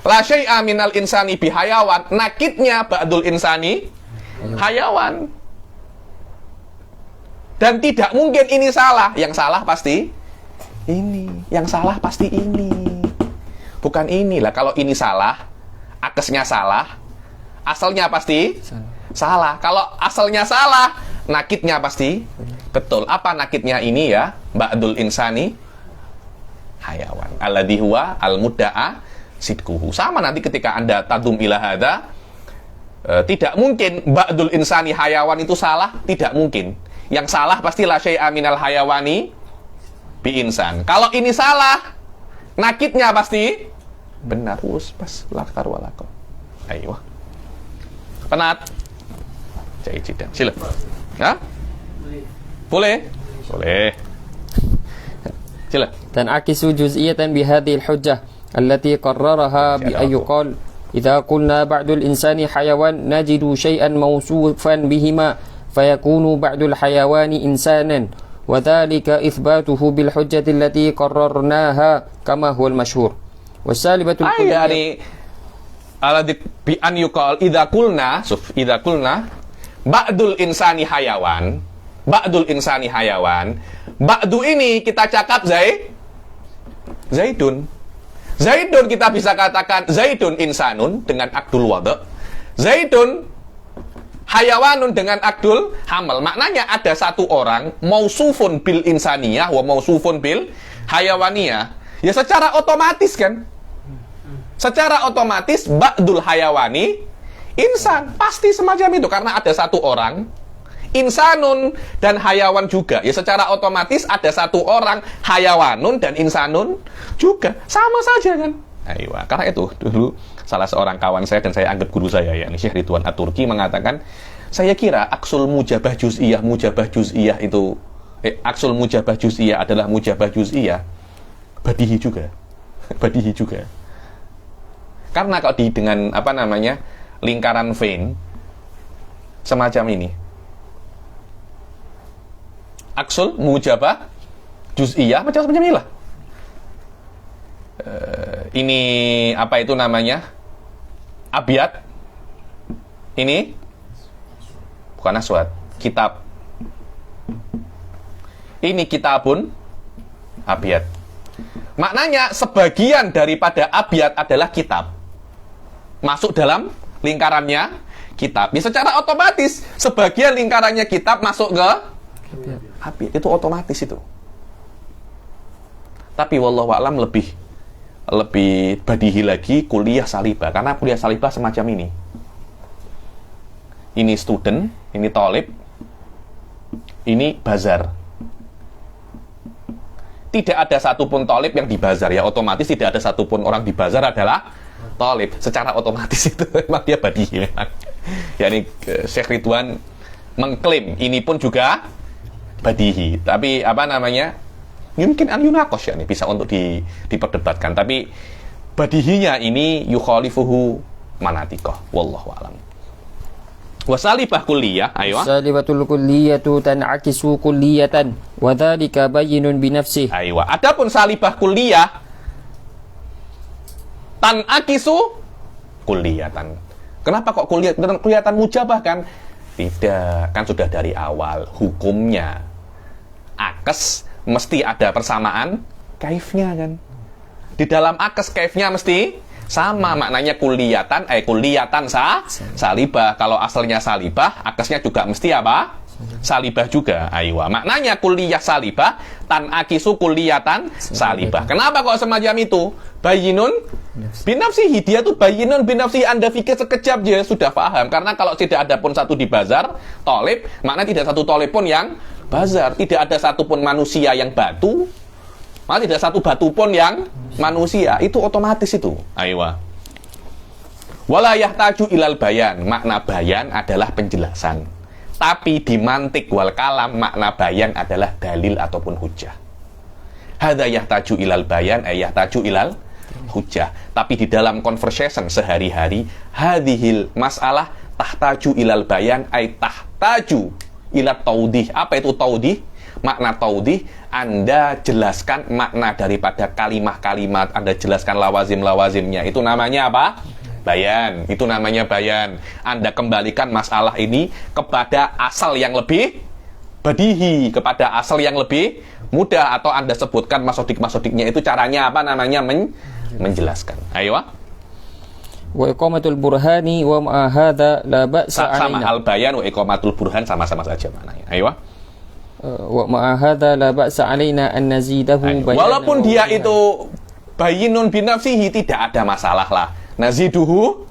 La syai'a minal insani bi hayawan. Nakitnya ba'dul insani hayawan. Dan tidak mungkin ini salah. Yang salah pasti ini. Yang salah pasti ini. Bukan ini lah. Kalau ini salah, akesnya salah, asalnya pasti salah. Kalau asalnya salah, nakitnya pasti betul. Apa nakitnya ini ya? Ba'dul insani hayawan. Alladhi huwa al-mudda'a sidquhu. Sama nanti ketika Anda tadum ila hadza, tidak mungkin ba'dul insani hayawan itu salah. Tidak mungkin. Yang salah pasti la syai'a minal hayawani bi insan. Kalau ini salah, nakitnya pasti benar. Pas lakar walako. Ayo. Penat. Cai cidang. Sila. Ya? Boleh? Boleh. Sila. Dan akisu juz'iyatan bihadhil hujjah allati qarraraha bi ayyuqal idza qulna ba'dul insani hayawan najidu syai'an mawsufan bihima fayakunu ba'dul hayawani insanan wa dhalika itsbatuhu bil hujjati allati qarrarnaha kama huwal masyhur wasalibatul kulliyah alladhi bi an yuqal idza qulna ba'dul insani hayawan ba'du ini kita cakap zaidun kita bisa katakan zaidun insanun dengan akdul wada', zaidun hayawanun dengan akdul hamal. Maknanya ada satu orang mausufun bil insaniyah wa mausufun bil hayawaniyah. Ya secara otomatis kan? Secara otomatis ba'dul hayawani insan. Pasti semacam itu karena ada satu orang insanun dan hayawan juga. Ya secara otomatis ada satu orang hayawanun dan insanun juga. Sama saja kan? Ayo, karena itu dulu salah seorang kawan saya dan saya anggap guru saya ya, Syekh Ridwan At-Turki mengatakan, saya kira aksul mujabah juz'iyah itu aksul mujabah juz'iyah adalah mujabah juz'iyah badihi juga. Karena kalau dengan apa namanya lingkaran Venn semacam ini. Aksul mujabah juz'iyah macam inilah. Ini apa itu namanya? Abyad. Ini bukan aswad, kitab. Ini kitabun abyad. Maknanya sebagian daripada abyad adalah kitab. Masuk dalam lingkarannya kitab. Ya, secara otomatis sebagian lingkarannya kitab masuk ke abyad. Itu otomatis itu. Tapi wallahu a'lam lebih badihi lagi kuliah salibah, karena kuliah salibah semacam ini. Ini student, ini thalib, ini bazar. Tidak ada satupun thalib yang di bazar, ya otomatis tidak ada satupun orang di bazar adalah thalib. Secara otomatis itu memang dia badihi. Ya, ini Syekh Ridwan mengklaim ini pun juga badihi. Tapi apa namanya? Mungkin al-yunaqash ya, ini bisa untuk diperdebatkan, tapi badihinya ini yukhalifuhu manatiqah, wallahu a'lam. Wasalibah kulliyah, ayo. Salibatul kulliyatu tan'akisu kulliyatan wa dzalika bayyinun bi nafsihi. Ayo. Adapun salibah kulliyah tan'akisu kulliyatan. Kenapa kok kelihatan mujabah kan? Tidak, kan sudah dari awal hukumnya akes mesti ada persamaan kaifnya kan. Di dalam akes kaifnya mesti sama, maknanya kulliyatan, kulliyatan salibah. Kalau asalnya salibah, akesnya juga mesti apa? Salibah juga. Aywa. Maknanya kulliyah salibah tan'akisu kulliyatan salibah. Kenapa kok semacam itu? Bayyinun binafsihi, dia tuh bayyinun binafsihi. Anda pikir sekejap dia sudah paham. Karena kalau tidak ada pun satu di bazar, thalib, maknanya tidak satu thalib pun yang bazar. Tidak ada satupun manusia yang batu, maka tidak satu batu pun yang manusia. Itu otomatis itu. Aywa. Wala yahtaju ilal bayan. Makna bayan adalah penjelasan. Tapi di mantik wal kalam, makna bayan adalah dalil ataupun hujah. Hadza yahtaju ilal bayan, yahtaju ilal hujah. Tapi di dalam conversation sehari-hari, hadhil masalah tahtaju ilal bayan, tahtaju ila taudih. Apa itu taudih? Makna taudih, Anda jelaskan makna daripada kalimah-kalimat, Anda jelaskan lawazim-lawazimnya. Itu namanya apa? Bayan. Itu namanya bayan. Anda kembalikan masalah ini kepada asal yang lebih badihi, kepada asal yang lebih mudah, atau Anda sebutkan masodik-masodiknya. Itu caranya apa namanya? Menjelaskan. Ayo. Wa iqamatul burhani wa ma hadza la ba'sa sama alaina. al-bayan wa iqamatul burhan sama-sama saja maknanya. Ayo. Wa ma hadza la ba'sa alaina an nazidahu bayanan. Walaupun dia itu bayyinun binafsihi, tidak ada masalah lah. Naziduhu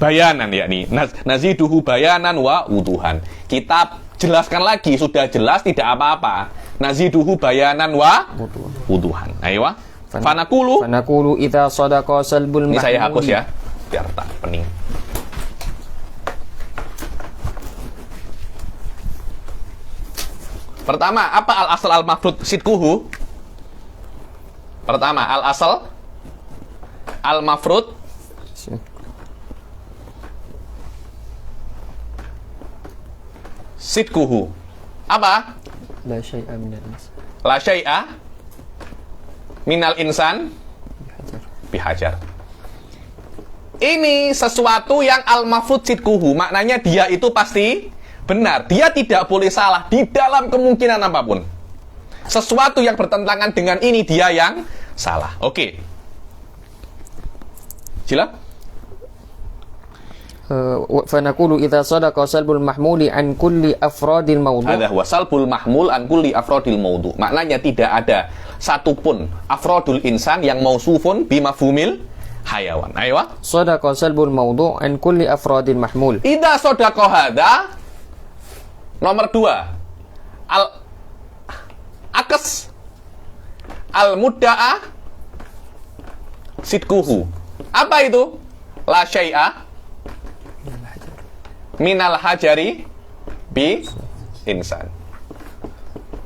bayanan, yakni naziduhu bayanan wa wuduhan. Kita jelaskan lagi, sudah jelas tidak apa-apa. Naziduhu bayanan wa wuduhan. Ayo. Fanaqulu idza sadaqa salbul mahmudi. Ini saya hapus ya, biar tak pening. Pertama, apa al-asal al-mafrud sidquhu? Pertama, al-asal al-mafrud sidquhu. Apa? La syai'a minal insan. La syai'a minal insan bihajar. Ini sesuatu yang al-mafrud sidquhu, maknanya dia itu pasti benar. Dia tidak boleh salah di dalam kemungkinan apapun. Sesuatu yang bertentangan dengan ini dia yang salah. Oke. Sila. Fanaqulu idza sadaqa salbul mahmuli an kulli afradil mawdu'. Hadza huwa salbul mahmul an kulli afradil mawdu'. Maknanya tidak ada satupun afradul insan yang mausufun bi mafhumil hayawan. Ayo. Sadaqa salbul mawdu' an kulli afradil mahmul. Idza sadaqa hadza. Nomor 2. Akes al-mudda'a sidquhu. Apa itu? La syai'a minal hajari bi insan.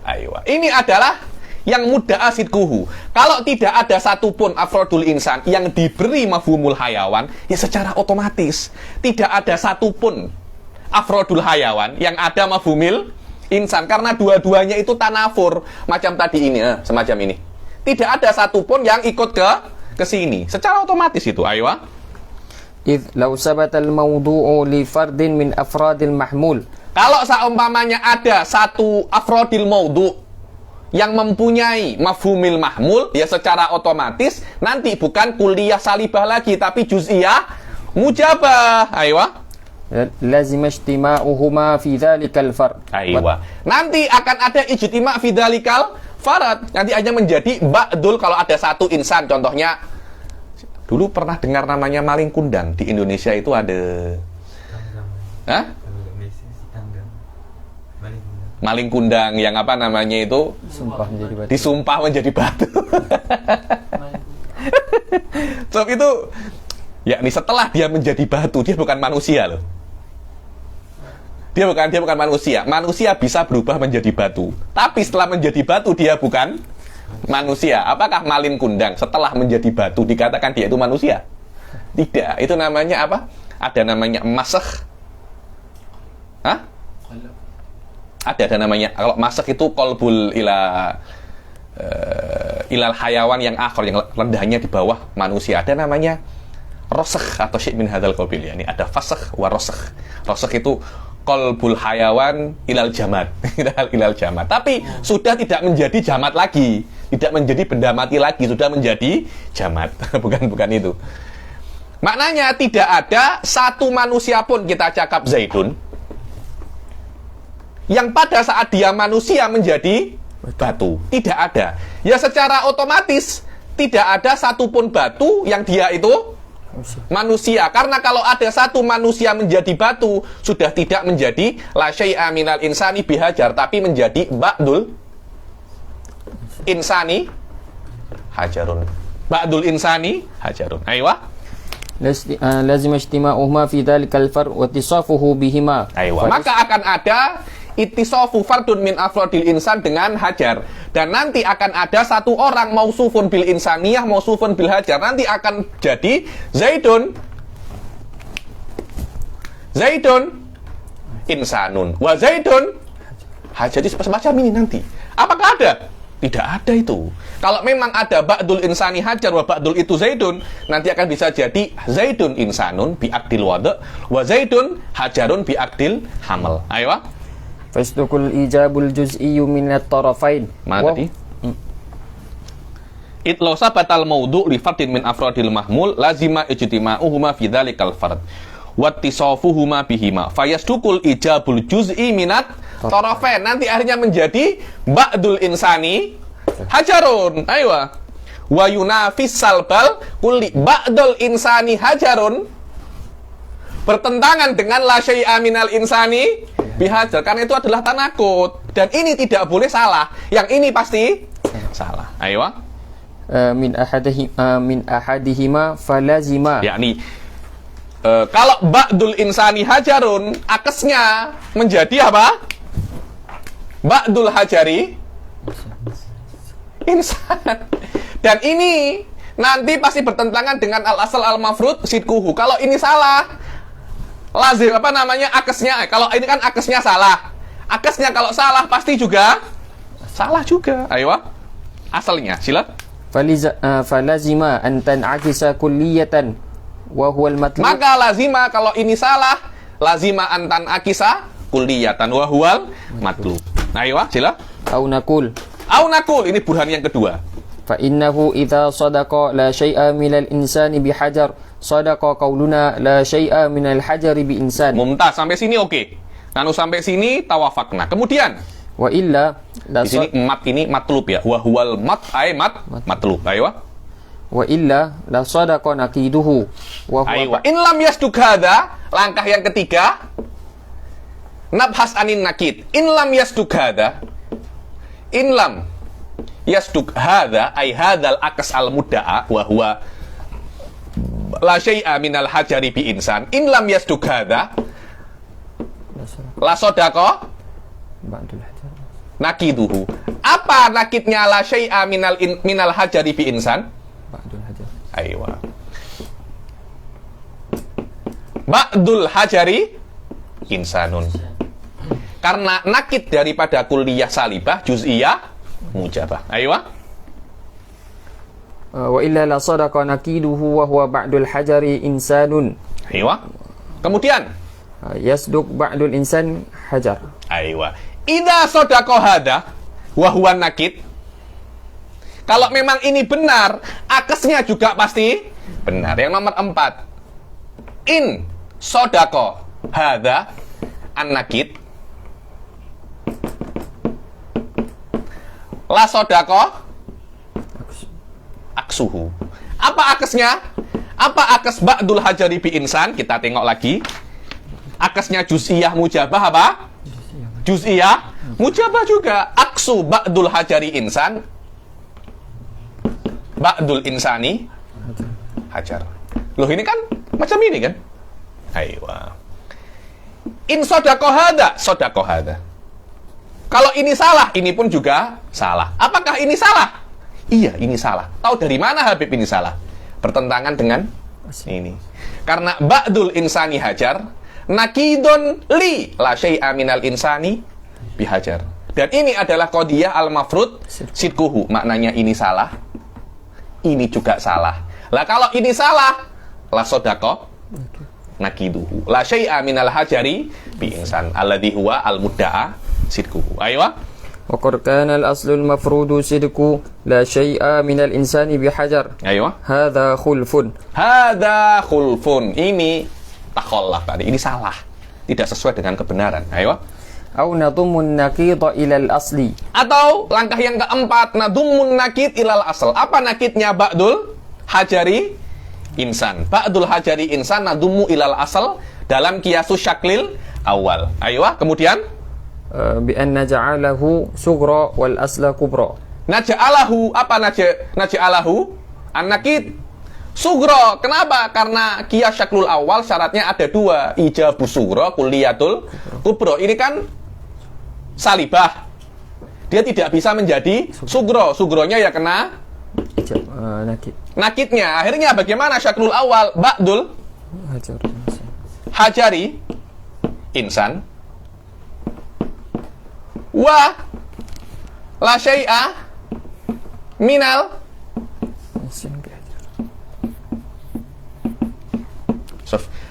Ayo. Ini adalah yang mudda'a sidquhu. Kalau tidak ada satupun afrodul insan yang diberi mafhumul hayawan, ya secara otomatis tidak ada satupun afrodul hayawan yang ada mafhumil insan, karena dua-duanya itu tanafur, macam tadi ini, semacam ini. Tidak ada satupun yang ikut ke ke sini. Secara otomatis itu. Ayo. إذ لو ثبت الموضوع لفرد من أفراد المحمول. Kalau seumpamanya ada satu afrodil maudhu yang mempunyai mafhumil mahmul, ya secara otomatis nanti bukan kulliyah salibah lagi, tapi juz'iyah mujabah. Ayo. لازم اجتماعهما في ذلك الفرد. Aywa. Nanti akan ada ijtima' fi dzalikal farad. Nanti hanya menjadi ba'dul kalau ada satu insan. Contohnya, dulu pernah dengar namanya maling kundang. Di Indonesia itu ada. Hah? Maling kundang yang apa namanya itu? Sumpah menjadi batu. Disumpah menjadi batu. Sebab itu, yakni setelah dia menjadi batu, dia bukan manusia loh. Dia bukan manusia. Manusia bisa berubah menjadi batu. Tapi setelah menjadi batu dia bukan manusia. Apakah malin kundang setelah menjadi batu dikatakan dia itu manusia? Tidak. Itu namanya apa? Ada namanya masakh. Hah? Ada namanya. Kalau masakh itu qalbul ilal hayawan yang akhir, yang rendahnya di bawah manusia. Ada namanya rosakh atau syai' min hadzal qabil. Ini ada fasakh wa rosakh. Rosakh itu qalbul hayawan ilal jamat. Ilal jamat. Tapi sudah tidak menjadi jamat lagi. Tidak menjadi benda mati lagi. Sudah menjadi jamat. Bukan itu. Maknanya tidak ada satu manusia pun, kita cakap Zaidun, yang pada saat dia manusia menjadi batu. Tidak ada. Ya secara otomatis tidak ada satupun batu yang dia itu manusia. Karena kalau ada satu manusia menjadi batu, sudah tidak menjadi la syai'a minal insani bihajar, tapi menjadi ba'dul insani hajarun. Ba'dul insani hajarun. Aywa. lazim ijtima'uhuma fi dzalikal fard wa ittisafuhu bihima. Aywa. Maka akan ada ittisafu fardun min afrodil insan dengan hajar, dan nanti akan ada satu orang mausufun bil insaniyah, mausufun bil hajar. Nanti akan jadi Zaidun insanun wa Zaidun hajar. Jadi semacam ini nanti. Apakah ada? Tidak ada itu. Kalau memang ada ba'dul insani hajar wa ba'dul itu Zaidun, nanti akan bisa jadi Zaidun insanun bi aqdil wada' wa Zaidun hajarun bi aqdil hamal. Ayo. Fasdukul ijabul juz'iyyu min at-tarafain. Mana tadi? Itlo sabatal maudhu li fardin min afrodil mahmul lazima ijtima'uhuma fi dzalikal fard wattisafuhuma bihima fayasdukul ijabul juz'i minat tarafain. Nanti akhirnya menjadi ba'dul insani hajarun. Aywa. Wa yunafis salbal kulli ba'dul insani hajarun, bertentangan dengan la syai'a minal insani bihajar, karena itu adalah tanakut, dan ini tidak boleh salah. Yang ini pasti salah. Ayo. Min ahadihima falazima. Yakni kalau ba'dul insani hajarun, akesnya menjadi apa? Ba'dul hajari insan. Dan ini nanti pasti bertentangan dengan al-asal al-mafrud sidquhu. Kalau ini salah, lazim apa namanya akesnya. Kalau ini kan akesnya salah. Akesnya kalau salah pasti juga salah juga. Ayo. Asalnya sila. Falazima an tan'akisa kulliyatan wa huwa al-matlub. Maka lazima kalau ini salah, lazima an tan'akisa kulliyatan wa huwal matlub. Ayo sila. Au nakul Ini burhan yang kedua. fa innahu idza sadaqa la syai'a minal insani bihajar sadaqa qauluna la syai'a minal hajari bi insan. Mumtaz, sampai sini oke. Lalu sampai sini tawafakna. Kemudian Wa illa la di sini mat ini matlub ya. Wa huwal mat ay matlub. Ayo. wa illa la sadaqa naqiduhu wa Ayo. huwa In lam yasduk hadza, langkah yang ketiga. Nabhas anin nakid. In lam yasduk hadza. In lam yasduk hadza ay hadzal akas al mudda'a wa huwa la syai'a minal hajari bi insan. In lam yasduk hadza la sadaqa ba'dul hajar. nakiduhu. Apa nakidnya la syai'a minal hajari bi insan? Ba'dul hajar. Aywa. Ba'dul hajari insanun. Karena nakid daripada kulliyah salibah juz'iyah mujabah. Aywa. Wa illa la sadaqa nakiduhu wa huwa ba'dul hajari insanun. Aywa. Kemudian Yasduq ba'dul insan hajar. aywa. Idza sadaqa hada wa huwa nakid. Kalau memang ini benar, akesnya juga pasti benar. Yang nomor 4. In sadaqa hada an-nakid. La sodako aksuhu. Apa akesnya? Apa akes ba'dul hajari bi insan? Kita tengok lagi. Akesnya juz'iyah mujabah apa? Juz'iyah mujabah juga. Aksu ba'dul hajari insan. Ba'dul insani hajar. Loh, ini kan macam ini kan? Aywa. In sodako hada, sodako hada. Kalau ini salah, ini pun juga salah. Apakah ini salah? Iya, ini salah. Tahu dari mana Habib ini salah? Bertentangan dengan ini. Karena ba'dul insani hajar, nakidun li la syai'a minal insani bihajar. Dan ini adalah qadiyah al-mafrud sidquhu. Maknanya ini salah, ini juga salah. Lah kalau ini salah, la sodaqo nakiduhu. La syai'a minal hajari bi insan alladhi huwa al-mudda'a sidquhu. Aywa. Wa qad kana al-aslu al-mafrudu sidqu la syai'a min al-insani bihajar. Aywa. Hadza khulfun. Hadza khulfun. Ini takhallaf tadi. Ini salah. Tidak sesuai dengan kebenaran. Aywa. Au nadummun naqida ila al-asli. Atau langkah yang keempat, nadummun nakid ilal asal. Apa nakidnya ba'dul hajari insan? Ba'dul hajari insan nadummu ilal asal dalam qiyasus syaklil awal. Aywa. Kemudian Bi an naj'alahu sughra wal asla kubra. naja'alahu, apa naja'alahu? An-nakid sugro. Kenapa? Karena qiyas syaklul awal syaratnya ada 2. Ijabu sugro, kulliyatul kubro. Ini kan salibah. Dia tidak bisa menjadi sugro. Sugronya ya kena Nakid. nakidnya. Akhirnya bagaimana syaklul awal? Ba'dul Hajar. hajari insan wa la syai'a minal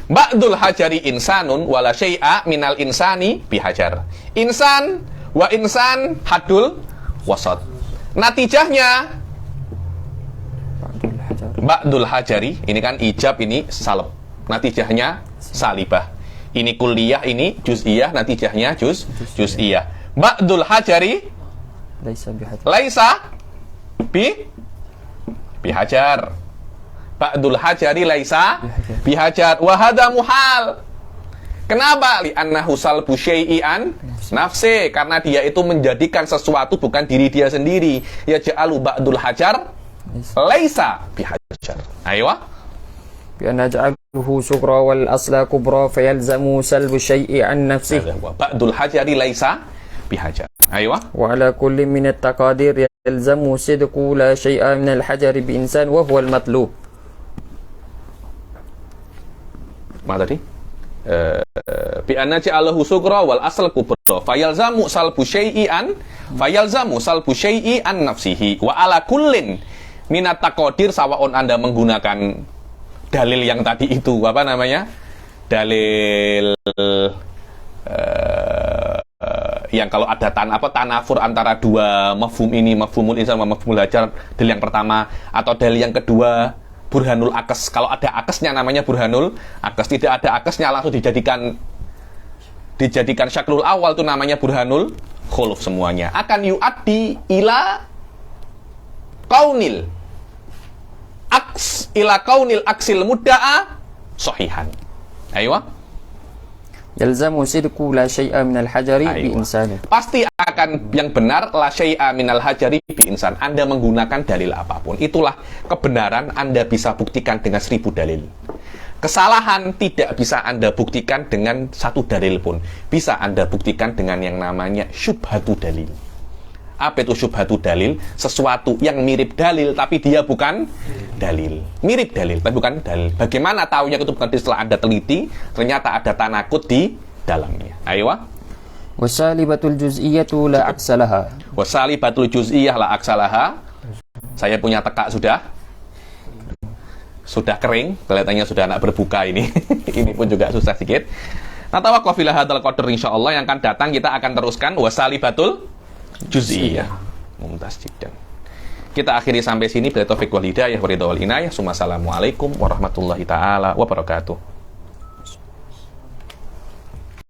ba'dul hajari insanun wa la syai'a minal insani bihajar. Insan wa insan hadul wasat. Natijahnya ba'dul hajari, ini kan ijab, ini salab. Natijahnya salibah. Ini kulliyah, ini juz'iyah, natijahnya juz'iyah. Ba'dul hajari laisa bihajar. Ba'dul hajari laisa bihajar. Wa hadza muhal. Kenapa? Li'annahu salbu syai'an nafsi. Karena dia itu menjadikan sesuatu bukan diri dia sendiri. Ya ja'alu ba'dul hajar laisa bihajar. Aywa. Bi an naj'aluhu sughra wal asla kubra fayalzamu salbu syai'i an nafsihi. Ba'dul hajari laisa bihajar. Aywa. Wa ala kulli min at-taqadir yalzamu sidqu la syai'a min al-hajari bi insan wa huwa al-matlub. Mana tadi? Bi anna ja'alahu sughra wal asl kubra fayalzamu salbu syai'an nafsihi wa ala kullin minat taqadir. Sawaun Anda menggunakan dalil yang tadi itu, apa namanya? Dalil yang kalau ada tanafur antara 2 mafhum ini, mafhumul insan sama mafhumul hajar, dalil yang pertama, atau dalil yang kedua burhanul akes. Kalau ada akesnya namanya burhanul akes, tidak ada akesnya langsung dijadikan syaklul awal, itu namanya burhanul khuluf semuanya. Akan yu'addi ila kaunil aksil mudda'a sahihan. Aywa. Yalzamu sidqu la syai'a min al-hajari bi insan. Pasti akan yang benar la syai'a minal hajari bi insan. Anda menggunakan dalil apapun, itulah kebenaran Anda bisa buktikan dengan 1000 dalil. Kesalahan tidak bisa Anda buktikan dengan 1 dalil pun. Bisa Anda buktikan dengan yang namanya syubhatu dalil. Apa itu syubhatu dalil? Sesuatu yang mirip dalil tapi dia bukan dalil. Mirip dalil tapi bukan dalil. Bagaimana tahunya itu bukan? Setelah Anda teliti, ternyata ada tanakut di dalamnya. Aywa. Wasalibatul juz'iyatu la aksalaha. Wasalibatul juz'iyah la aksalaha. Saya punya teka sudah. sudah kering, kelihatannya sudah anak berbuka ini. Ini pun juga susah sedikit. Nah, tawaqqa fil hadzal qadr insyaallah yang akan datang kita akan teruskan wasalibatul juz'iyah. Mumtaz jiddan. Kita akhiri sampai sini. Bila taufik wal hidayah wa ridha wal inayah. Assalamualaikum warahmatullahi taala wabarakatuh.